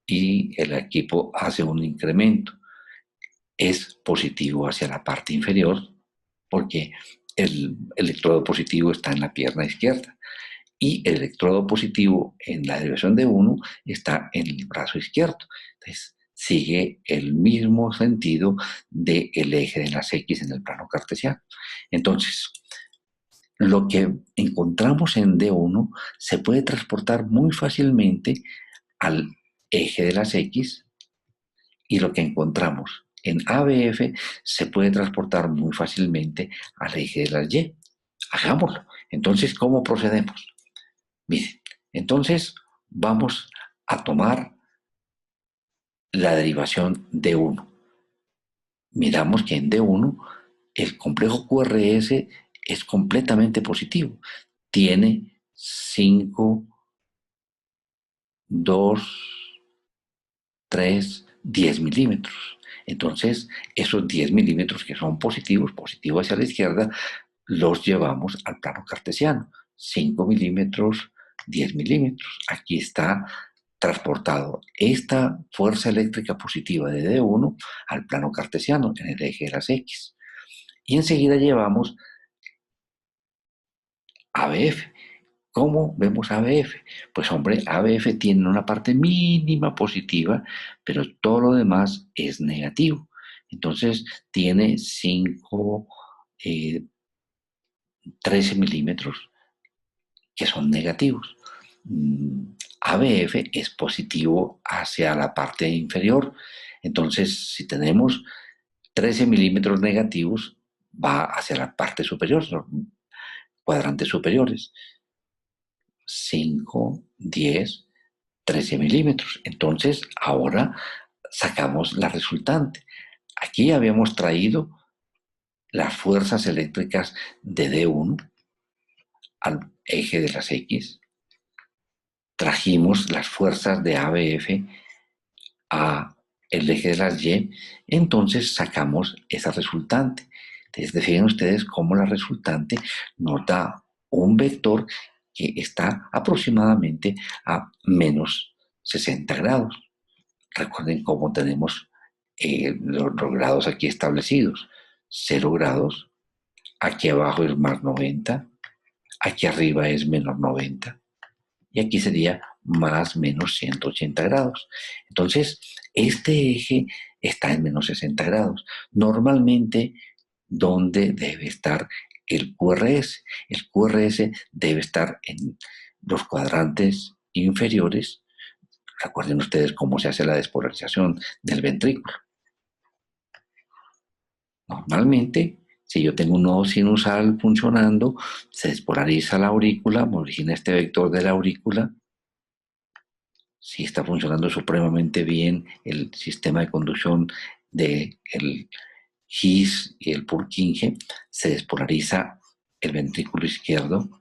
y el equipo hace un incremento. Es positivo hacia la parte inferior porque el electrodo positivo está en la pierna izquierda y el electrodo positivo en la derivación de 1 está en el brazo izquierdo. Entonces, sigue el mismo sentido del eje de las X en el plano cartesiano. Entonces, lo que encontramos en D1 se puede transportar muy fácilmente al eje de las X y lo que encontramos en ABF se puede transportar muy fácilmente al eje de las Y. Hagámoslo. Entonces, ¿cómo procedemos? Miren, entonces vamos a tomar la derivación D1. Miramos que en D1 el complejo QRS es completamente positivo. Tiene 5, 2, 3, 10 milímetros. Entonces, esos 10 milímetros que son positivos, positivos hacia la izquierda, los llevamos al plano cartesiano. 5 milímetros, 10 milímetros. Aquí está transportado esta fuerza eléctrica positiva de D1 al plano cartesiano en el eje de las X. Y enseguida llevamos ABF. ¿Cómo vemos ABF? Pues hombre, ABF tiene una parte mínima positiva, pero todo lo demás es negativo. Entonces tiene 5, 13 milímetros que son negativos. ABF es positivo hacia la parte inferior. Entonces, si tenemos 13 milímetros negativos, va hacia la parte superior, los cuadrantes superiores. 5, 10, 13 milímetros. Entonces, ahora sacamos la resultante. Aquí habíamos traído las fuerzas eléctricas de D1 al eje de las X. Trajimos las fuerzas de ABF a el eje de las Y. Entonces sacamos esa resultante. Entonces, fíjense ustedes cómo la resultante nos da un vector que está aproximadamente a menos 60 grados. Recuerden cómo tenemos los grados aquí establecidos. 0 grados, aquí abajo es más 90, aquí arriba es menos 90 y aquí sería más menos 180 grados. Entonces, este eje está en menos 60 grados. Normalmente, ¿dónde debe estar el QRS? El QRS debe estar en los cuadrantes inferiores. Recuerden ustedes cómo se hace la despolarización del ventrículo. Normalmente, si yo tengo un nodo sinusal funcionando, se despolariza la aurícula, me origina este vector de la aurícula. Si está funcionando supremamente bien el sistema de conducción del His y el Purkinje, se despolariza el ventrículo izquierdo.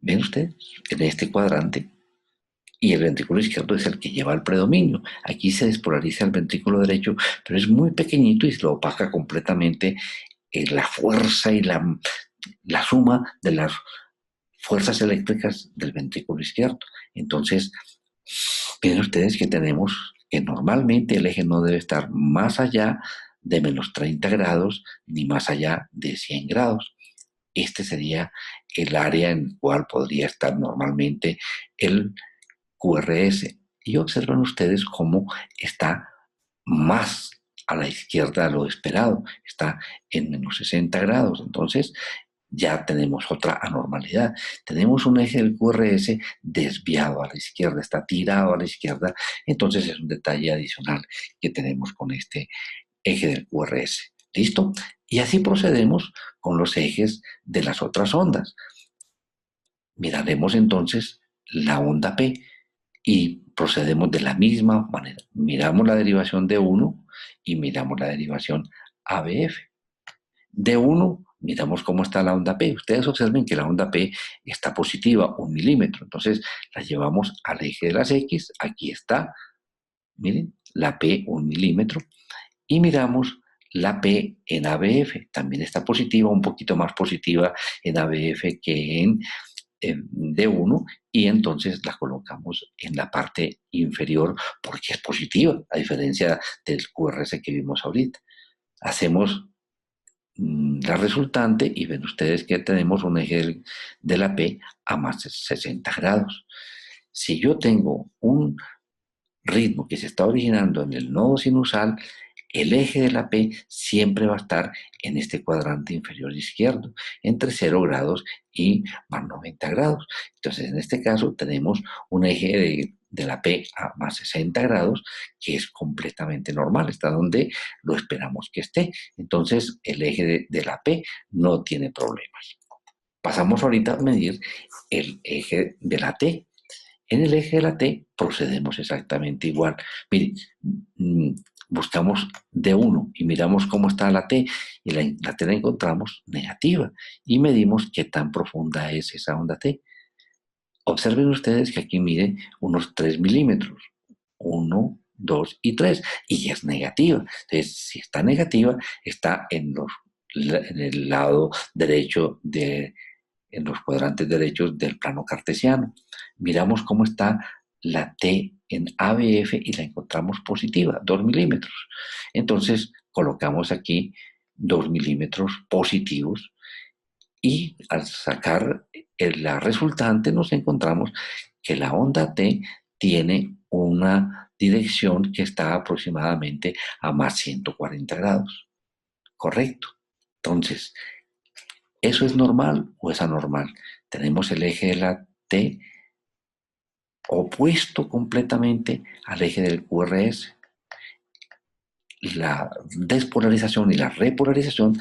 ¿Ven ustedes? En este cuadrante. Y el ventrículo izquierdo es el que lleva el predominio. Aquí se despolariza el ventrículo derecho, pero es muy pequeñito y lo opaca completamente la fuerza y la suma de las fuerzas eléctricas del ventrículo izquierdo. Entonces, miren ustedes que tenemos que normalmente el eje no debe estar más allá de menos 30 grados ni más allá de 100 grados. Este sería el área en el cual podría estar normalmente el QRS. Y observan ustedes cómo está más a la izquierda de lo esperado, está en menos 60 grados. Entonces, ya tenemos otra anormalidad. Tenemos un eje del QRS desviado a la izquierda, está tirado a la izquierda. Entonces, es un detalle adicional que tenemos con este eje del QRS. ¿Listo? Y así procedemos con los ejes de las otras ondas. Miraremos entonces la onda P y procedemos de la misma manera. Miramos la derivación de 1 y miramos la derivación ABF. De 1, miramos cómo está la onda P. Ustedes observen que la onda P está positiva, 1 milímetro. Entonces la llevamos al eje de las X. Aquí está, miren, la P 1 milímetro. Y miramos la P en ABF. También está positiva, un poquito más positiva en ABF que en D1 y entonces la colocamos en la parte inferior porque es positiva, a diferencia del QRS que vimos ahorita. Hacemos la resultante y ven ustedes que tenemos un eje de la P a más de 60 grados. Si yo tengo un ritmo que se está originando en el nodo sinusal, el eje de la P siempre va a estar en este cuadrante inferior izquierdo, entre 0 grados y más 90 grados. Entonces, en este caso, tenemos un eje de la P a más 60 grados, que es completamente normal, está donde lo esperamos que esté. Entonces, el eje de la P no tiene problemas. Pasamos ahorita a medir el eje de la T. En el eje de la T procedemos exactamente igual. Mire, buscamos D1 y miramos cómo está la T y la T la encontramos negativa y medimos qué tan profunda es esa onda T. Observen ustedes que aquí mide unos 3 milímetros. 1, 2 y 3 y es negativa. Entonces, si está negativa, está en el lado derecho en los cuadrantes derechos del plano cartesiano. Miramos cómo está la T en ABF y la encontramos positiva, 2 milímetros. Entonces colocamos aquí 2 milímetros positivos y al sacar la resultante nos encontramos que la onda T tiene una dirección que está aproximadamente a más 140 grados. ¿Correcto? Entonces, ¿eso es normal o es anormal? Tenemos el eje de la T opuesto completamente al eje del QRS. La despolarización y la repolarización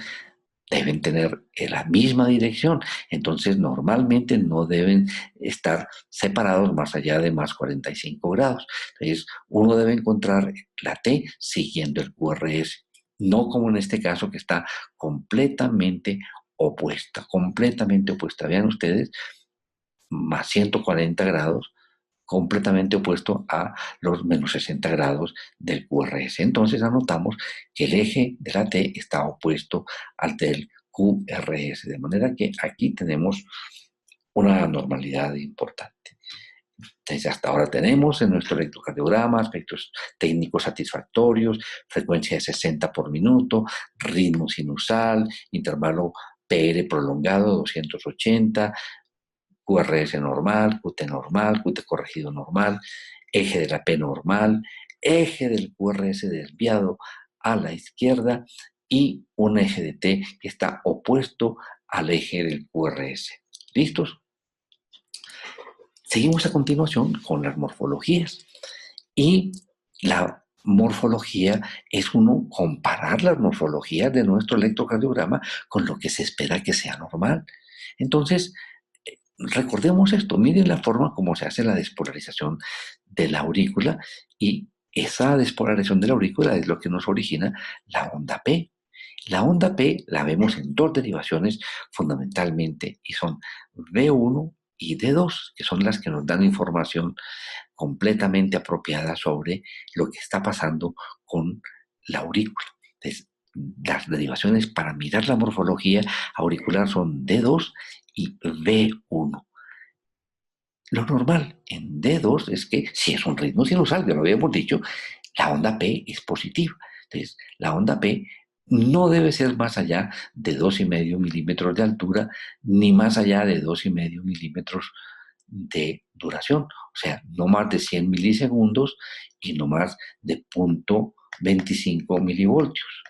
deben tener la misma dirección. Entonces, normalmente no deben estar separados más allá de más 45 grados. Entonces, uno debe encontrar la T siguiendo el QRS, no como en este caso que está completamente opuesta, completamente opuesta. Vean ustedes, más 140 grados, completamente opuesto a los menos 60 grados del QRS. Entonces anotamos que el eje de la T está opuesto al del QRS, de manera que aquí tenemos una normalidad importante. Entonces, hasta ahora tenemos en nuestro electrocardiograma aspectos técnicos satisfactorios, frecuencia de 60 por minuto, ritmo sinusal, intervalo PR prolongado 280, QRS normal, QT normal, QT corregido normal, eje de la P normal, eje del QRS desviado a la izquierda y un eje de T que está opuesto al eje del QRS. ¿Listos? Seguimos a continuación con las morfologías. Y la morfología es comparar las morfologías de nuestro electrocardiograma con lo que se espera que sea normal. Entonces, recordemos esto, miren la forma como se hace la despolarización de la aurícula y esa despolarización de la aurícula es lo que nos origina la onda P. La onda P la vemos en dos derivaciones fundamentalmente y son V1 y D2, que son las que nos dan información completamente apropiada sobre lo que está pasando con la aurícula. Entonces, las derivaciones para mirar la morfología auricular son D2 y V1. Lo normal en D2 es que si es un ritmo sinusal, ya lo habíamos dicho, la onda P es positiva. Entonces, la onda P no debe ser más allá de 2,5 milímetros de altura, ni más allá de 2,5 milímetros de duración. O sea, no más de 100 milisegundos y no más de 0,25 milivoltios.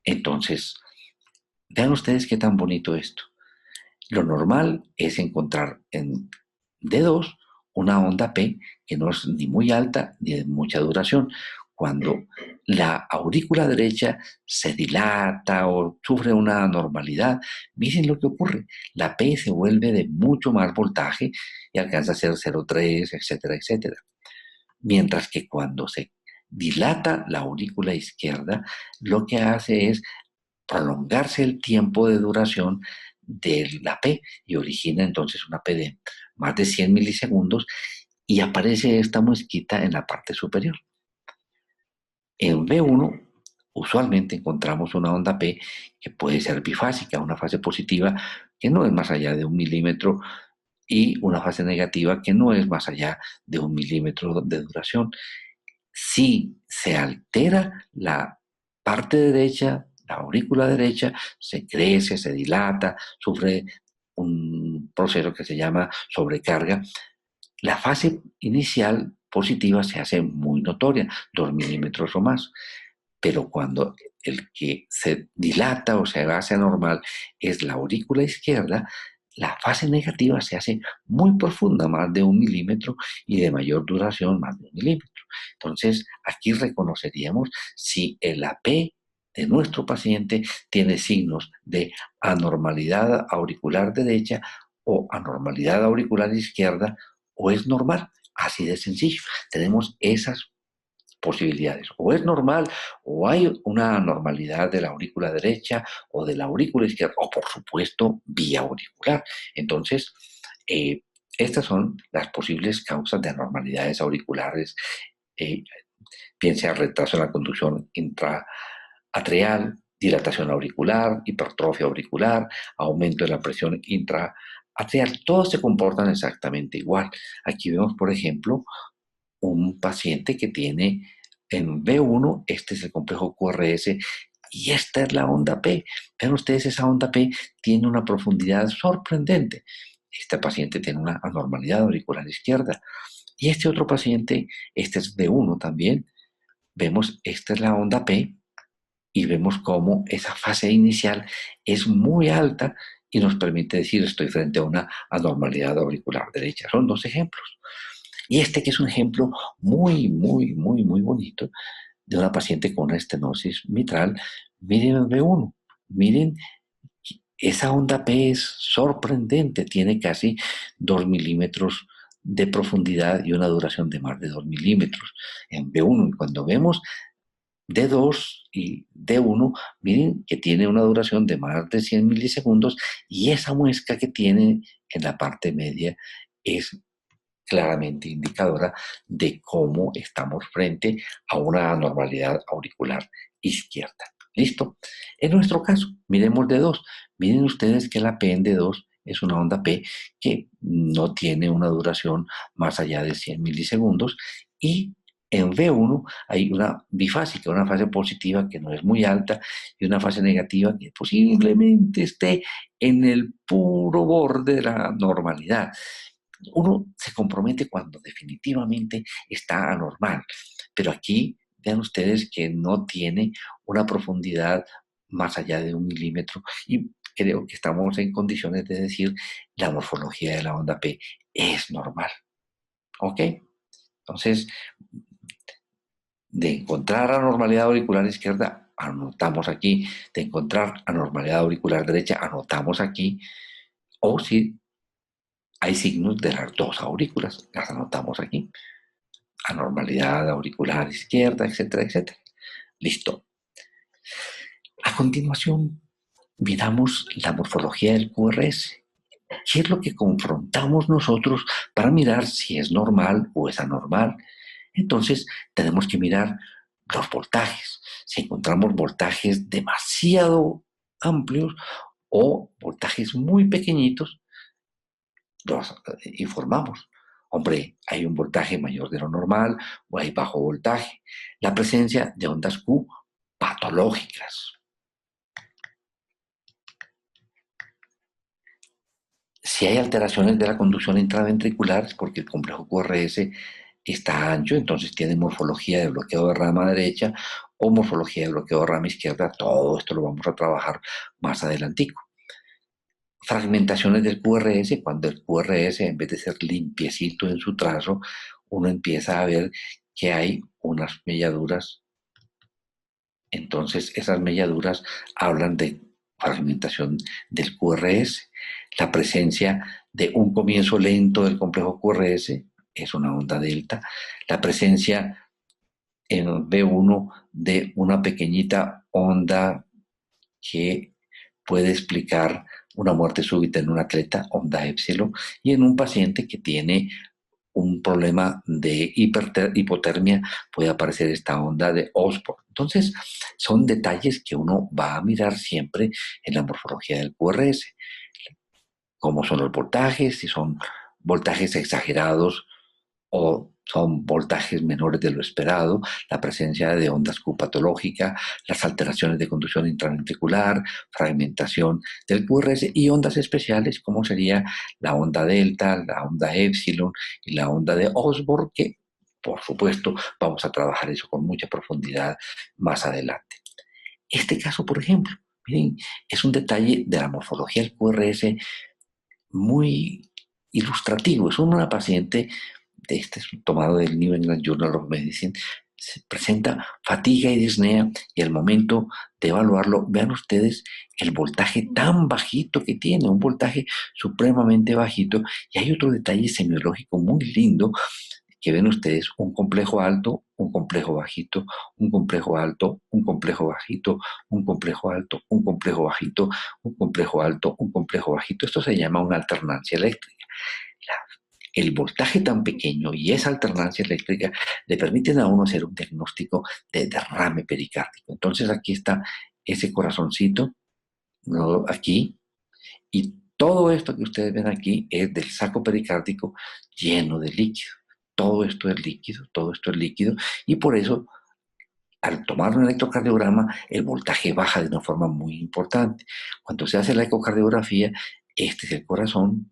Entonces, vean ustedes qué tan bonito esto. Lo normal es encontrar en D2 una onda P que no es ni muy alta ni de mucha duración. Cuando la aurícula derecha se dilata o sufre una anormalidad, miren lo que ocurre. La P se vuelve de mucho más voltaje y alcanza a ser 0,3, etcétera, etcétera. Mientras que cuando se dilata la aurícula izquierda, lo que hace es prolongarse el tiempo de duración de la P y origina entonces una P de más de 100 milisegundos y aparece esta mosquita en la parte superior. En V1 usualmente encontramos una onda P que puede ser bifásica, una fase positiva que no es más allá de 1 milímetro y una fase negativa que no es más allá de 1 milímetro de duración. Si se altera la parte derecha, la aurícula derecha, se crece, se dilata, sufre un proceso que se llama sobrecarga, la fase inicial positiva se hace muy notoria, 2 milímetros o más. Pero cuando el que se dilata o se hace anormal es la aurícula izquierda, la fase negativa se hace muy profunda, más de 1 milímetro, y de mayor duración, más de 1 milímetro. Entonces, aquí reconoceríamos si el AP de nuestro paciente tiene signos de anormalidad auricular derecha o anormalidad auricular izquierda, o es normal. Así de sencillo. Tenemos esas posibilidades. O es normal, o hay una anormalidad de la aurícula derecha o de la aurícula izquierda, o por supuesto, vía auricular. Entonces, estas son las posibles causas de anormalidades auriculares, eh, bien sea retraso en la conducción intraatrial, dilatación auricular, hipertrofia auricular, aumento de la presión intraatrial. Todos se comportan exactamente igual. Aquí vemos, por ejemplo, un paciente que tiene en B1, este es el complejo QRS, y esta es la onda P. Vean ustedes, esa onda P tiene una profundidad sorprendente. Este paciente tiene una anormalidad auricular izquierda. Y este otro paciente, este es B1 también, vemos, esta es la onda P, y vemos cómo esa fase inicial es muy alta y nos permite decir estoy frente a una anormalidad auricular derecha. Son dos ejemplos. Y este que es un ejemplo muy, muy, muy, muy bonito de una paciente con una estenosis mitral, miren el B1, miren, esa onda P es sorprendente, tiene casi 2 milímetros de profundidad y una duración de más de 2 milímetros en B1. Y cuando vemos D2 y D1, miren que tiene una duración de más de 100 milisegundos y esa muesca que tiene en la parte media es claramente indicadora de cómo estamos frente a una anormalidad auricular izquierda. ¿Listo? En nuestro caso, miremos D2. Miren ustedes que la P en D2 es una onda P que no tiene una duración más allá de 100 milisegundos. Y en V1 hay una bifásica, una fase positiva que no es muy alta y una fase negativa que posiblemente esté en el puro borde de la normalidad. Uno se compromete cuando definitivamente está anormal, pero aquí vean ustedes que no tiene una profundidad más allá de 1 milímetro y creo que estamos en condiciones de decir la morfología de la onda P es normal. ¿Ok? Entonces, de encontrar anormalidad auricular izquierda, anotamos aquí. De encontrar anormalidad auricular derecha, anotamos aquí. O si hay signos de las dos aurículas, las anotamos aquí. Anormalidad auricular izquierda, etcétera, etcétera. Listo. A continuación, miramos la morfología del QRS. ¿Qué es lo que confrontamos nosotros para mirar si es normal o es anormal? Entonces, tenemos que mirar los voltajes. Si encontramos voltajes demasiado amplios o voltajes muy pequeñitos, los informamos. Hombre, hay un voltaje mayor de lo normal o hay bajo voltaje. La presencia de ondas Q patológicas. Si hay alteraciones de la conducción intraventricular, es porque el complejo QRS está ancho, entonces tiene morfología de bloqueo de rama derecha o morfología de bloqueo de rama izquierda. Todo esto lo vamos a trabajar más adelantico. Fragmentaciones del QRS, cuando el QRS, en vez de ser limpiecito en su trazo, uno empieza a ver que hay unas melladuras. Entonces, esas melladuras hablan de fragmentación del QRS. La presencia de un comienzo lento del complejo QRS es una onda delta. La presencia en B1 de una pequeñita onda que puede explicar una muerte súbita en un atleta, onda épsilon, y en un paciente que tiene un problema de hipotermia puede aparecer esta onda de Osborn. Entonces, son detalles que uno va a mirar siempre en la morfología del QRS. Cómo son los voltajes, si son voltajes exagerados o son voltajes menores de lo esperado, la presencia de ondas Q patológica, las alteraciones de conducción intraventricular, fragmentación del QRS y ondas especiales como sería la onda delta, la onda epsilon y la onda de Osborn, que por supuesto vamos a trabajar eso con mucha profundidad más adelante. Este caso, por ejemplo, miren, es un detalle de la morfología del QRS muy ilustrativo. Es una paciente este es tomado del New England Journal of Medicine, se presenta fatiga y disnea y al momento de evaluarlo, vean ustedes el voltaje tan bajito que tiene, un voltaje supremamente bajito. Y hay otro detalle semiológico muy lindo que ven ustedes, un complejo alto, un complejo bajito, un complejo alto, un complejo bajito, un complejo alto, un complejo bajito, un complejo alto, un complejo bajito. Esto se llama una alternancia eléctrica. El voltaje tan pequeño y esa alternancia eléctrica le permiten a uno hacer un diagnóstico de derrame pericárdico. Entonces aquí está ese corazoncito, ¿no? Aquí, y todo esto que ustedes ven aquí es del saco pericárdico lleno de líquido. Todo esto es líquido, todo esto es líquido, y por eso al tomar un electrocardiograma el voltaje baja de una forma muy importante. Cuando se hace la ecocardiografía, este es el corazón,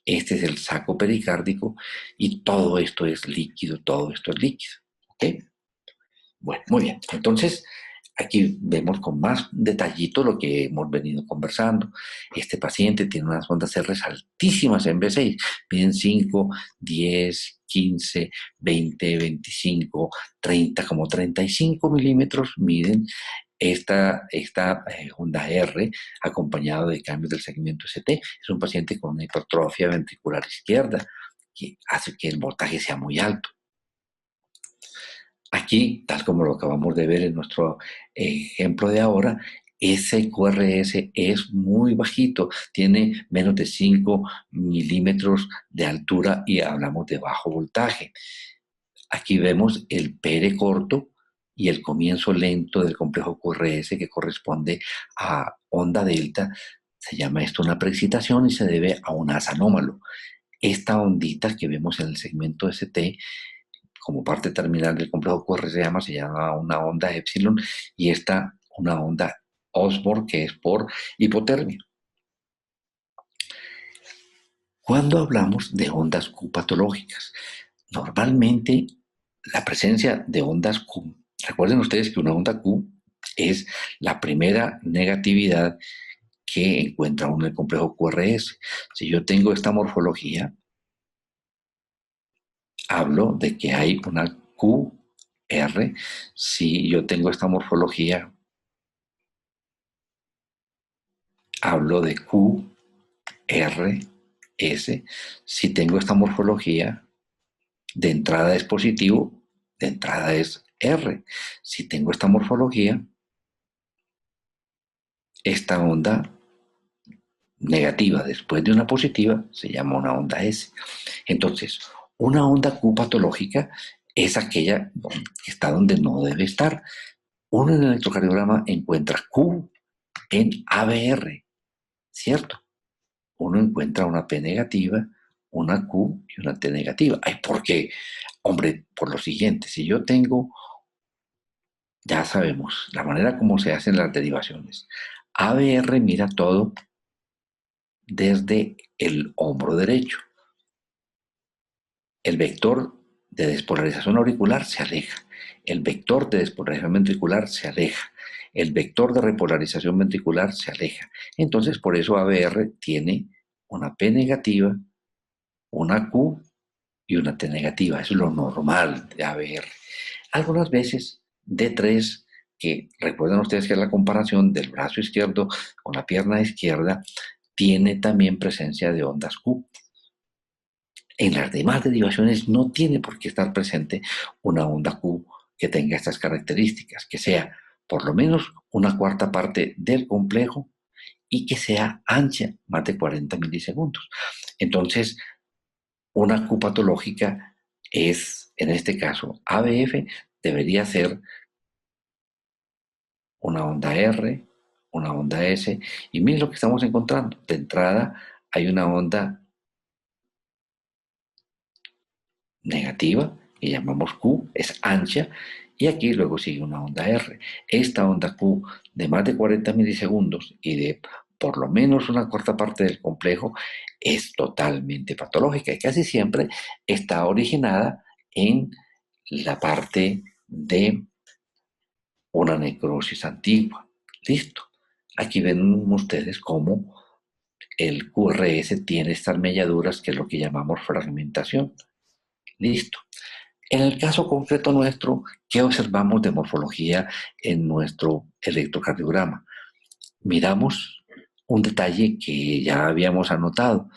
este es el saco pericárdico y todo esto es líquido, todo esto es líquido. ¿Ok? Bueno, muy bien. Entonces, aquí vemos con más detallito lo que hemos venido conversando. Este paciente tiene unas ondas R altísimas en B6, miden 5, 10, 15, 20, 25, 30, como 35 milímetros miden esta onda R acompañado de cambios del segmento ST. Es un paciente con una hipertrofia ventricular izquierda que hace que el voltaje sea muy alto. Aquí, tal como lo acabamos de ver en nuestro ejemplo de ahora, ese QRS es muy bajito, tiene menos de 5 milímetros de altura y hablamos de bajo voltaje. Aquí vemos el PR corto y el comienzo lento del complejo QRS que corresponde a onda delta. Se llama esto una preexcitación y se debe a un haz anómalo. Esta ondita que vemos en el segmento ST como parte terminal del complejo QR se llama una onda epsilon, y esta una onda Osborn, que es por hipotermia. Cuando hablamos de ondas Q patológicas, normalmente la presencia de ondas Q, recuerden ustedes que una onda Q es la primera negatividad que encuentra uno en el complejo QRS. Si yo tengo esta morfología, hablo de que hay una QR. Si yo tengo esta morfología, hablo de QRS. Si tengo esta morfología, de entrada es positivo, de entrada es R. Si tengo esta morfología, esta onda negativa después de una positiva se llama una onda S. Entonces, una onda Q patológica es aquella que está donde no debe estar. Uno en el electrocardiograma encuentra Q en ABR, ¿cierto? Uno encuentra una P negativa, una Q y una T negativa. Ay, ¿por qué? Hombre, por lo siguiente, si yo tengo, ya sabemos, la manera como se hacen las derivaciones. ABR mira todo desde el hombro derecho. El vector de despolarización auricular se aleja. El vector de despolarización ventricular se aleja. El vector de repolarización ventricular se aleja. Entonces, por eso ABR tiene una P negativa, una Q y una T negativa. Eso es lo normal de ABR. Algunas veces D3, que recuerdan ustedes que es la comparación del brazo izquierdo con la pierna izquierda, tiene también presencia de ondas Q. En las demás derivaciones no tiene por qué estar presente una onda Q que tenga estas características, que sea por lo menos una cuarta parte del complejo y que sea ancha, más de 40 milisegundos. Entonces, una Q patológica es, en este caso, ABF, debería ser una onda R, una onda S, y miren lo que estamos encontrando. De entrada hay una onda negativa, que llamamos Q, es ancha, y aquí luego sigue una onda R. Esta onda Q de más de 40 milisegundos y de por lo menos una cuarta parte del complejo es totalmente patológica y casi siempre está originada en la parte de una necrosis antigua. Listo. Aquí ven ustedes cómo el QRS tiene estas melladuras, que es lo que llamamos fragmentación. Listo. En el caso concreto nuestro, ¿qué observamos de morfología en nuestro electrocardiograma? Miramos un detalle que ya habíamos anotado.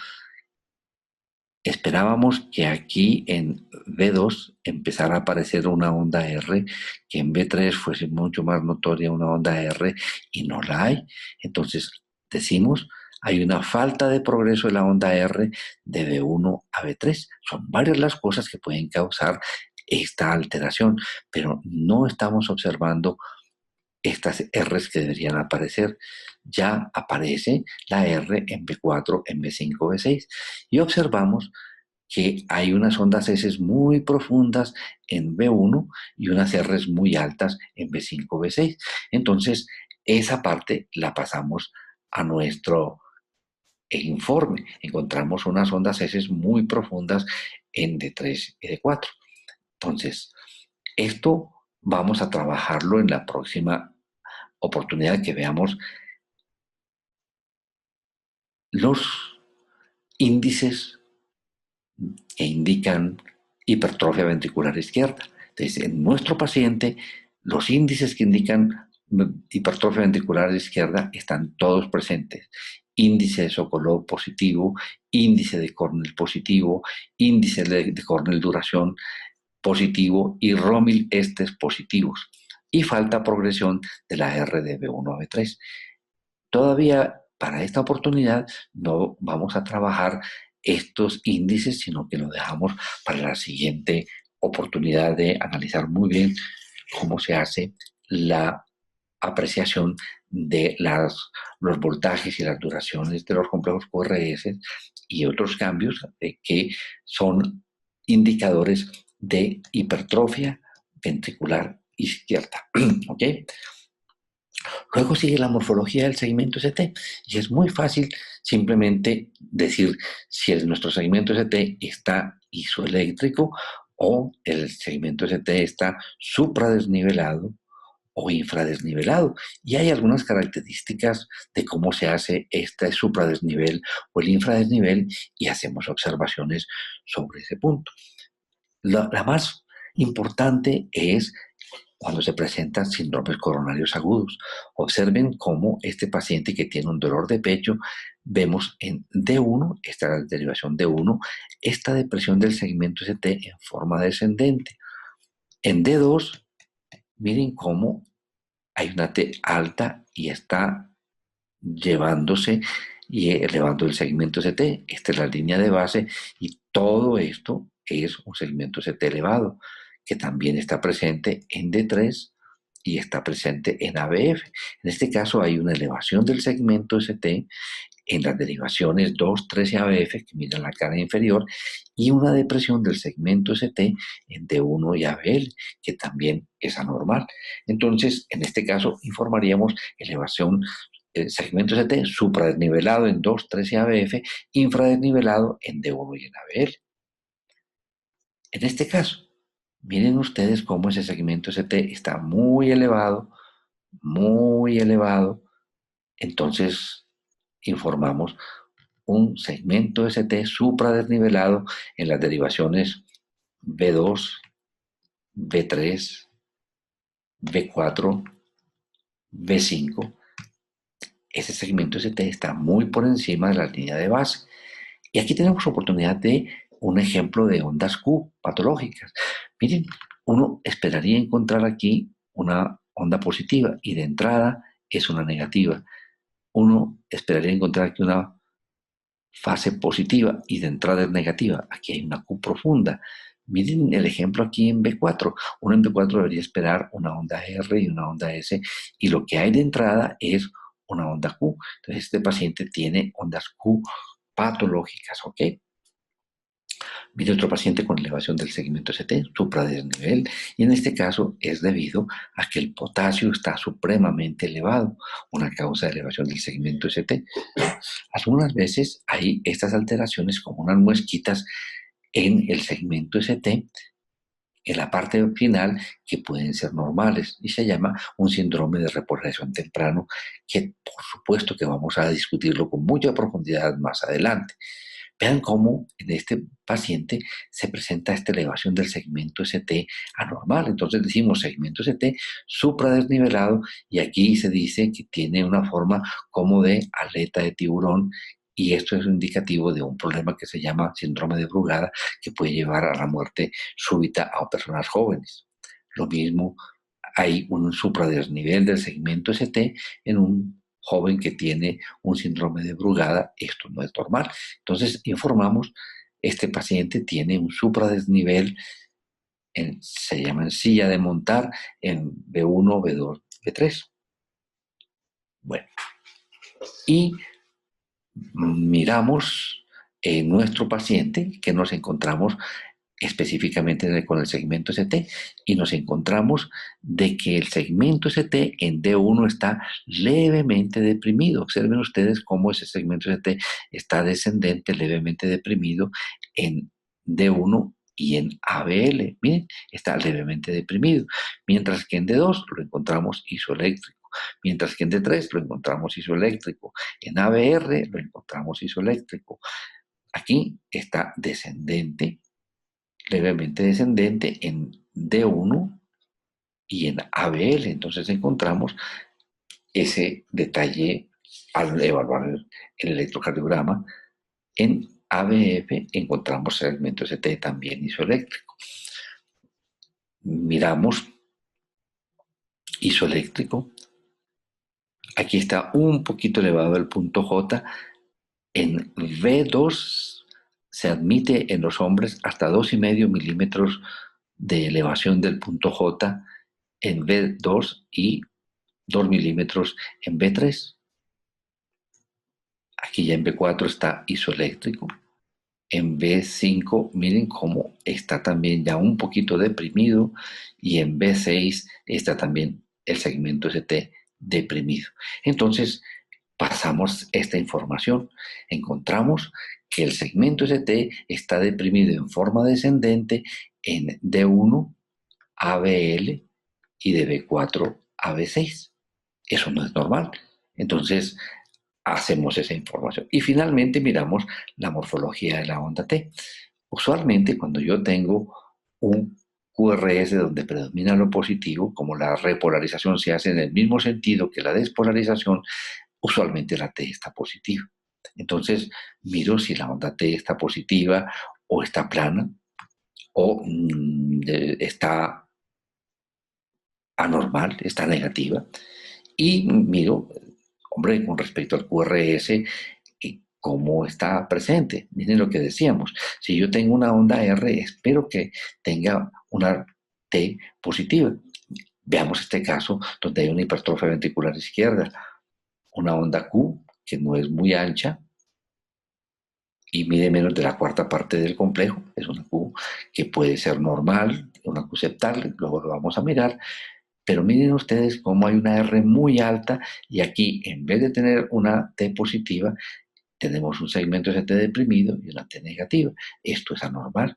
Esperábamos que aquí en V2 empezara a aparecer una onda R, que en V3 fuese mucho más notoria una onda R, y no la hay. Entonces decimos, hay una falta de progreso de la onda R de V1 a V3. Son varias las cosas que pueden causar esta alteración, pero no estamos observando estas R's que deberían aparecer. Ya aparece la R en B4, en B5, B6, y observamos que hay unas ondas S muy profundas en B1 y unas R's muy altas en B5, B6. Entonces, esa parte la pasamos a nuestro informe. Encontramos unas ondas S muy profundas en D3 y D4. Entonces, esto vamos a trabajarlo en la próxima oportunidad que veamos los índices que indican hipertrofia ventricular izquierda. Entonces, en nuestro paciente, los índices que indican hipertrofia ventricular izquierda están todos presentes. Índice de Sokolov positivo, índice de Cornell positivo, índice de Cornell duración positivo y Romil estes positivos. Y falta progresión de la R de B1 a B3. Todavía para esta oportunidad no vamos a trabajar estos índices, sino que lo dejamos para la siguiente oportunidad de analizar muy bien cómo se hace la apreciación de los voltajes y las duraciones de los complejos QRS y otros cambios que son indicadores de hipertrofia ventricular izquierda. ¿Ok? Luego sigue la morfología del segmento ST y es muy fácil simplemente decir si nuestro segmento ST está isoeléctrico o el segmento ST está supradesnivelado o infradesnivelado. Y hay algunas características de cómo se hace este supradesnivel o el infradesnivel y hacemos observaciones sobre ese punto. La más importante es cuando se presentan síndromes coronarios agudos. Observen cómo este paciente que tiene un dolor de pecho, vemos en D1, esta es la derivación D1, esta depresión del segmento ST en forma descendente. En D2, miren cómo hay una T alta y está llevándose y elevando el segmento ST. Esta es la línea de base y todo esto es un segmento ST elevado que también está presente en D3 y está presente en ABF. En este caso hay una elevación del segmento ST en las derivaciones 2, 3 y ABF que miran la cara inferior y una depresión del segmento ST en D1 y ABL que también es anormal. Entonces, en este caso informaríamos elevación segmento ST supradesnivelado en 2, 3 y ABF, infradesnivelado en D1 y en ABL. En este caso, miren ustedes cómo ese segmento ST está muy elevado, entonces informamos un segmento ST supradesnivelado en las derivaciones B2, B3, B4, B5. Ese segmento ST está muy por encima de la línea de base. Y aquí tenemos oportunidad de un ejemplo de ondas Q patológicas. Miren, uno esperaría encontrar aquí una onda positiva y de entrada es una negativa. Uno esperaría encontrar aquí una fase positiva y de entrada es negativa. Aquí hay una Q profunda. Miren el ejemplo aquí en B4. Uno en B4 debería esperar una onda R y una onda S y lo que hay de entrada es una onda Q. Entonces este paciente tiene ondas Q patológicas, ¿ok? Mire otro paciente con elevación del segmento ST, supradesnivel, y en este caso es debido a que el potasio está supremamente elevado, una causa de elevación del segmento ST. Algunas veces hay estas alteraciones como unas muesquitas en el segmento ST, en la parte final, que pueden ser normales y se llama un síndrome de repolarización temprano, que por supuesto que vamos a discutirlo con mucha profundidad más adelante. Vean cómo en este paciente se presenta esta elevación del segmento ST anormal. Entonces decimos segmento ST supradesnivelado y aquí se dice que tiene una forma como de aleta de tiburón y esto es indicativo de un problema que se llama síndrome de Brugada que puede llevar a la muerte súbita a personas jóvenes. Lo mismo, hay un supradesnivel del segmento ST en un joven que tiene un síndrome de Brugada, esto no es normal. Entonces informamos, este paciente tiene un supradesnivel, se llama en silla de montar, en B1, B2, B3. Bueno, y miramos en nuestro paciente que nos encontramos específicamente con el segmento ST y nos encontramos de que el segmento ST en D1 está levemente deprimido. Observen ustedes cómo ese segmento ST está descendente, levemente deprimido en D1 y en ABL. Miren, está levemente deprimido. Mientras que en D2 lo encontramos isoeléctrico. Mientras que en D3 lo encontramos isoeléctrico. En ABR lo encontramos isoeléctrico. Aquí está descendente, levemente descendente en D1 y en ABL. Entonces encontramos ese detalle al evaluar el electrocardiograma. En ABF encontramos segmento ST también isoeléctrico. Miramos isoeléctrico. Aquí está un poquito elevado el punto J. En V2 se admite en los hombres hasta 2,5 milímetros de elevación del punto J en V2 y 2 milímetros en B3. Aquí ya en B4 está isoeléctrico. En B5, miren cómo está también ya un poquito deprimido. Y en B6 está también el segmento ST deprimido. Entonces, pasamos esta información. Encontramos que el segmento ST está deprimido en forma descendente en D1 a BL y de B4 a B6. Eso no es normal. Entonces, hacemos esa información. Y finalmente miramos la morfología de la onda T. Usualmente, cuando yo tengo un QRS donde predomina lo positivo, como la repolarización se hace en el mismo sentido que la despolarización, usualmente la T está positiva. Entonces, miro si la onda T está positiva o está plana o está anormal, está negativa. Y miro, hombre, con respecto al QRS, cómo está presente. Miren lo que decíamos. Si yo tengo una onda R, espero que tenga una T positiva. Veamos este caso donde hay una hipertrofia ventricular izquierda, una onda Q que no es muy ancha y mide menos de la cuarta parte del complejo. Es una Q que puede ser normal, una Q septal, luego lo vamos a mirar. Pero miren ustedes cómo hay una R muy alta y aquí, en vez de tener una T positiva, tenemos un segmento ST deprimido y una T negativa. Esto es anormal.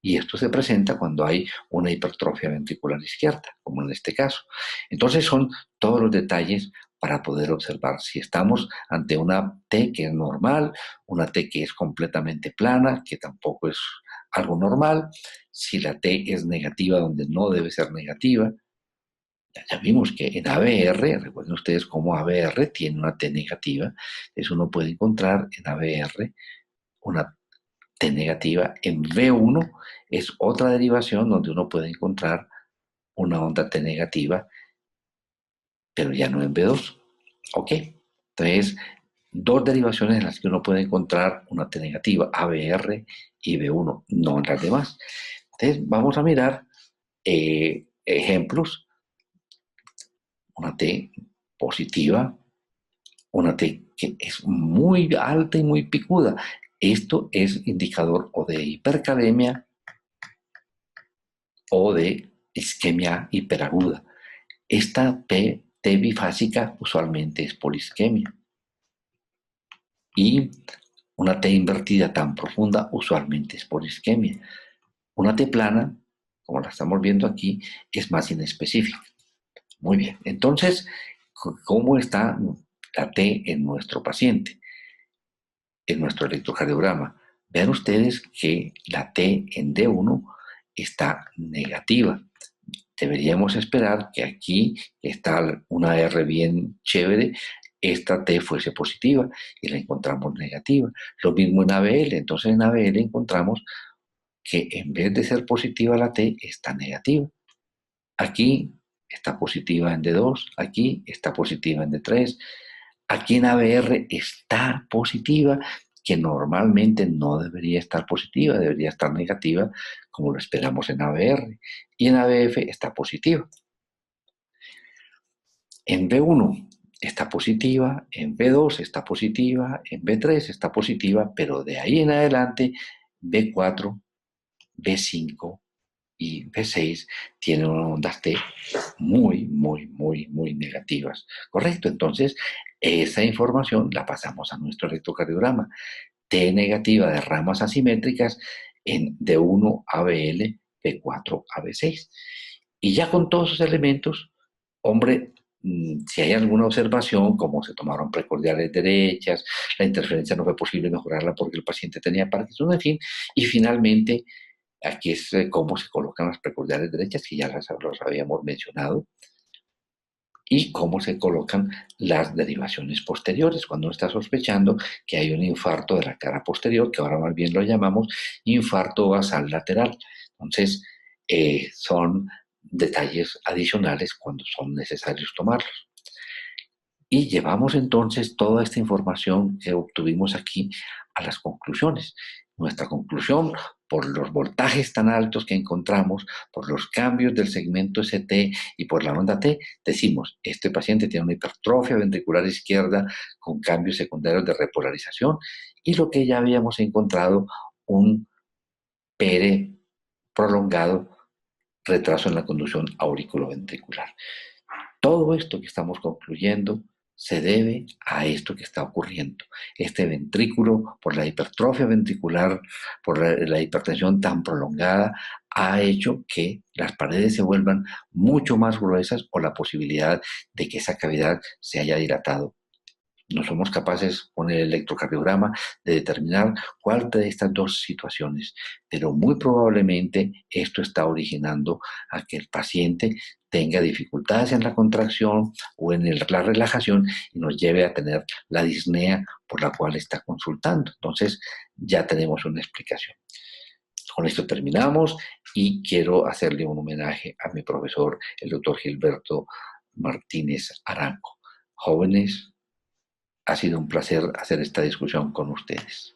Y esto se presenta cuando hay una hipertrofia ventricular izquierda, como en este caso. Entonces son todos los detalles para poder observar si estamos ante una T que es normal, una T que es completamente plana, que tampoco es algo normal, si la T es negativa donde no debe ser negativa. Ya vimos que en ABR, recuerden ustedes cómo ABR tiene una T negativa, eso uno puede encontrar en ABR una T negativa. En V1 es otra derivación donde uno puede encontrar una onda T negativa, pero ya no en V2. ¿Ok? Entonces, dos derivaciones en las que uno puede encontrar una T negativa, ABR y V1, no en las demás. Entonces, vamos a mirar ejemplos. Una T positiva, una T que es muy alta y muy picuda. Esto es indicador o de hipercalemia o de isquemia hiperaguda. Esta T bifásica usualmente es polisquemia. Y una T invertida tan profunda usualmente es polisquemia. Una T plana, como la estamos viendo aquí, es más inespecífica. Muy bien, entonces, ¿cómo está la T en nuestro paciente? En nuestro electrocardiograma. Vean ustedes que la T en D1 está negativa. Deberíamos esperar que aquí está una R bien chévere, esta T fuese positiva y la encontramos negativa. Lo mismo en ABL. Entonces en ABL encontramos que en vez de ser positiva la T, está negativa. Aquí está positiva en D2, aquí está positiva en D3, aquí en ABR está positiva, que normalmente no debería estar positiva, debería estar negativa, como lo esperamos en ABR. Y en ABF está positiva. En B1 está positiva, en B2 está positiva, en B3 está positiva, pero de ahí en adelante, B4, B5 y B6 tienen ondas T muy negativas. ¿Correcto? Entonces, esa información la pasamos a nuestro electrocardiograma. T negativa de ramas asimétricas en D1 ABL, B4 AB6. Y ya con todos esos elementos, hombre, si hay alguna observación, como se tomaron precordiales derechas, la interferencia no fue posible mejorarla porque el paciente tenía Parkinson, en fin, y finalmente, aquí es cómo se colocan las precordiales derechas, que ya los habíamos mencionado, y cómo se colocan las derivaciones posteriores, cuando uno está sospechando que hay un infarto de la cara posterior, que ahora más bien lo llamamos infarto basal lateral. Entonces, son detalles adicionales cuando son necesarios tomarlos. Y llevamos entonces toda esta información que obtuvimos aquí a las conclusiones. Nuestra conclusión, por los voltajes tan altos que encontramos, por los cambios del segmento ST y por la onda T, decimos, este paciente tiene una hipertrofia ventricular izquierda con cambios secundarios de repolarización y lo que ya habíamos encontrado, un PR prolongado, retraso en la conducción auriculoventricular. Todo esto que estamos concluyendo se debe a esto que está ocurriendo. Este ventrículo, por la hipertrofia ventricular, por la hipertensión tan prolongada, ha hecho que las paredes se vuelvan mucho más gruesas o la posibilidad de que esa cavidad se haya dilatado. No somos capaces con el electrocardiograma de determinar cuál de estas dos situaciones, pero muy probablemente esto está originando a que el paciente tenga dificultades en la contracción o en la relajación y nos lleve a tener la disnea por la cual está consultando. Entonces ya tenemos una explicación. Con esto terminamos y quiero hacerle un homenaje a mi profesor, el doctor Gilberto Martínez Arango. Jóvenes, ha sido un placer hacer esta discusión con ustedes.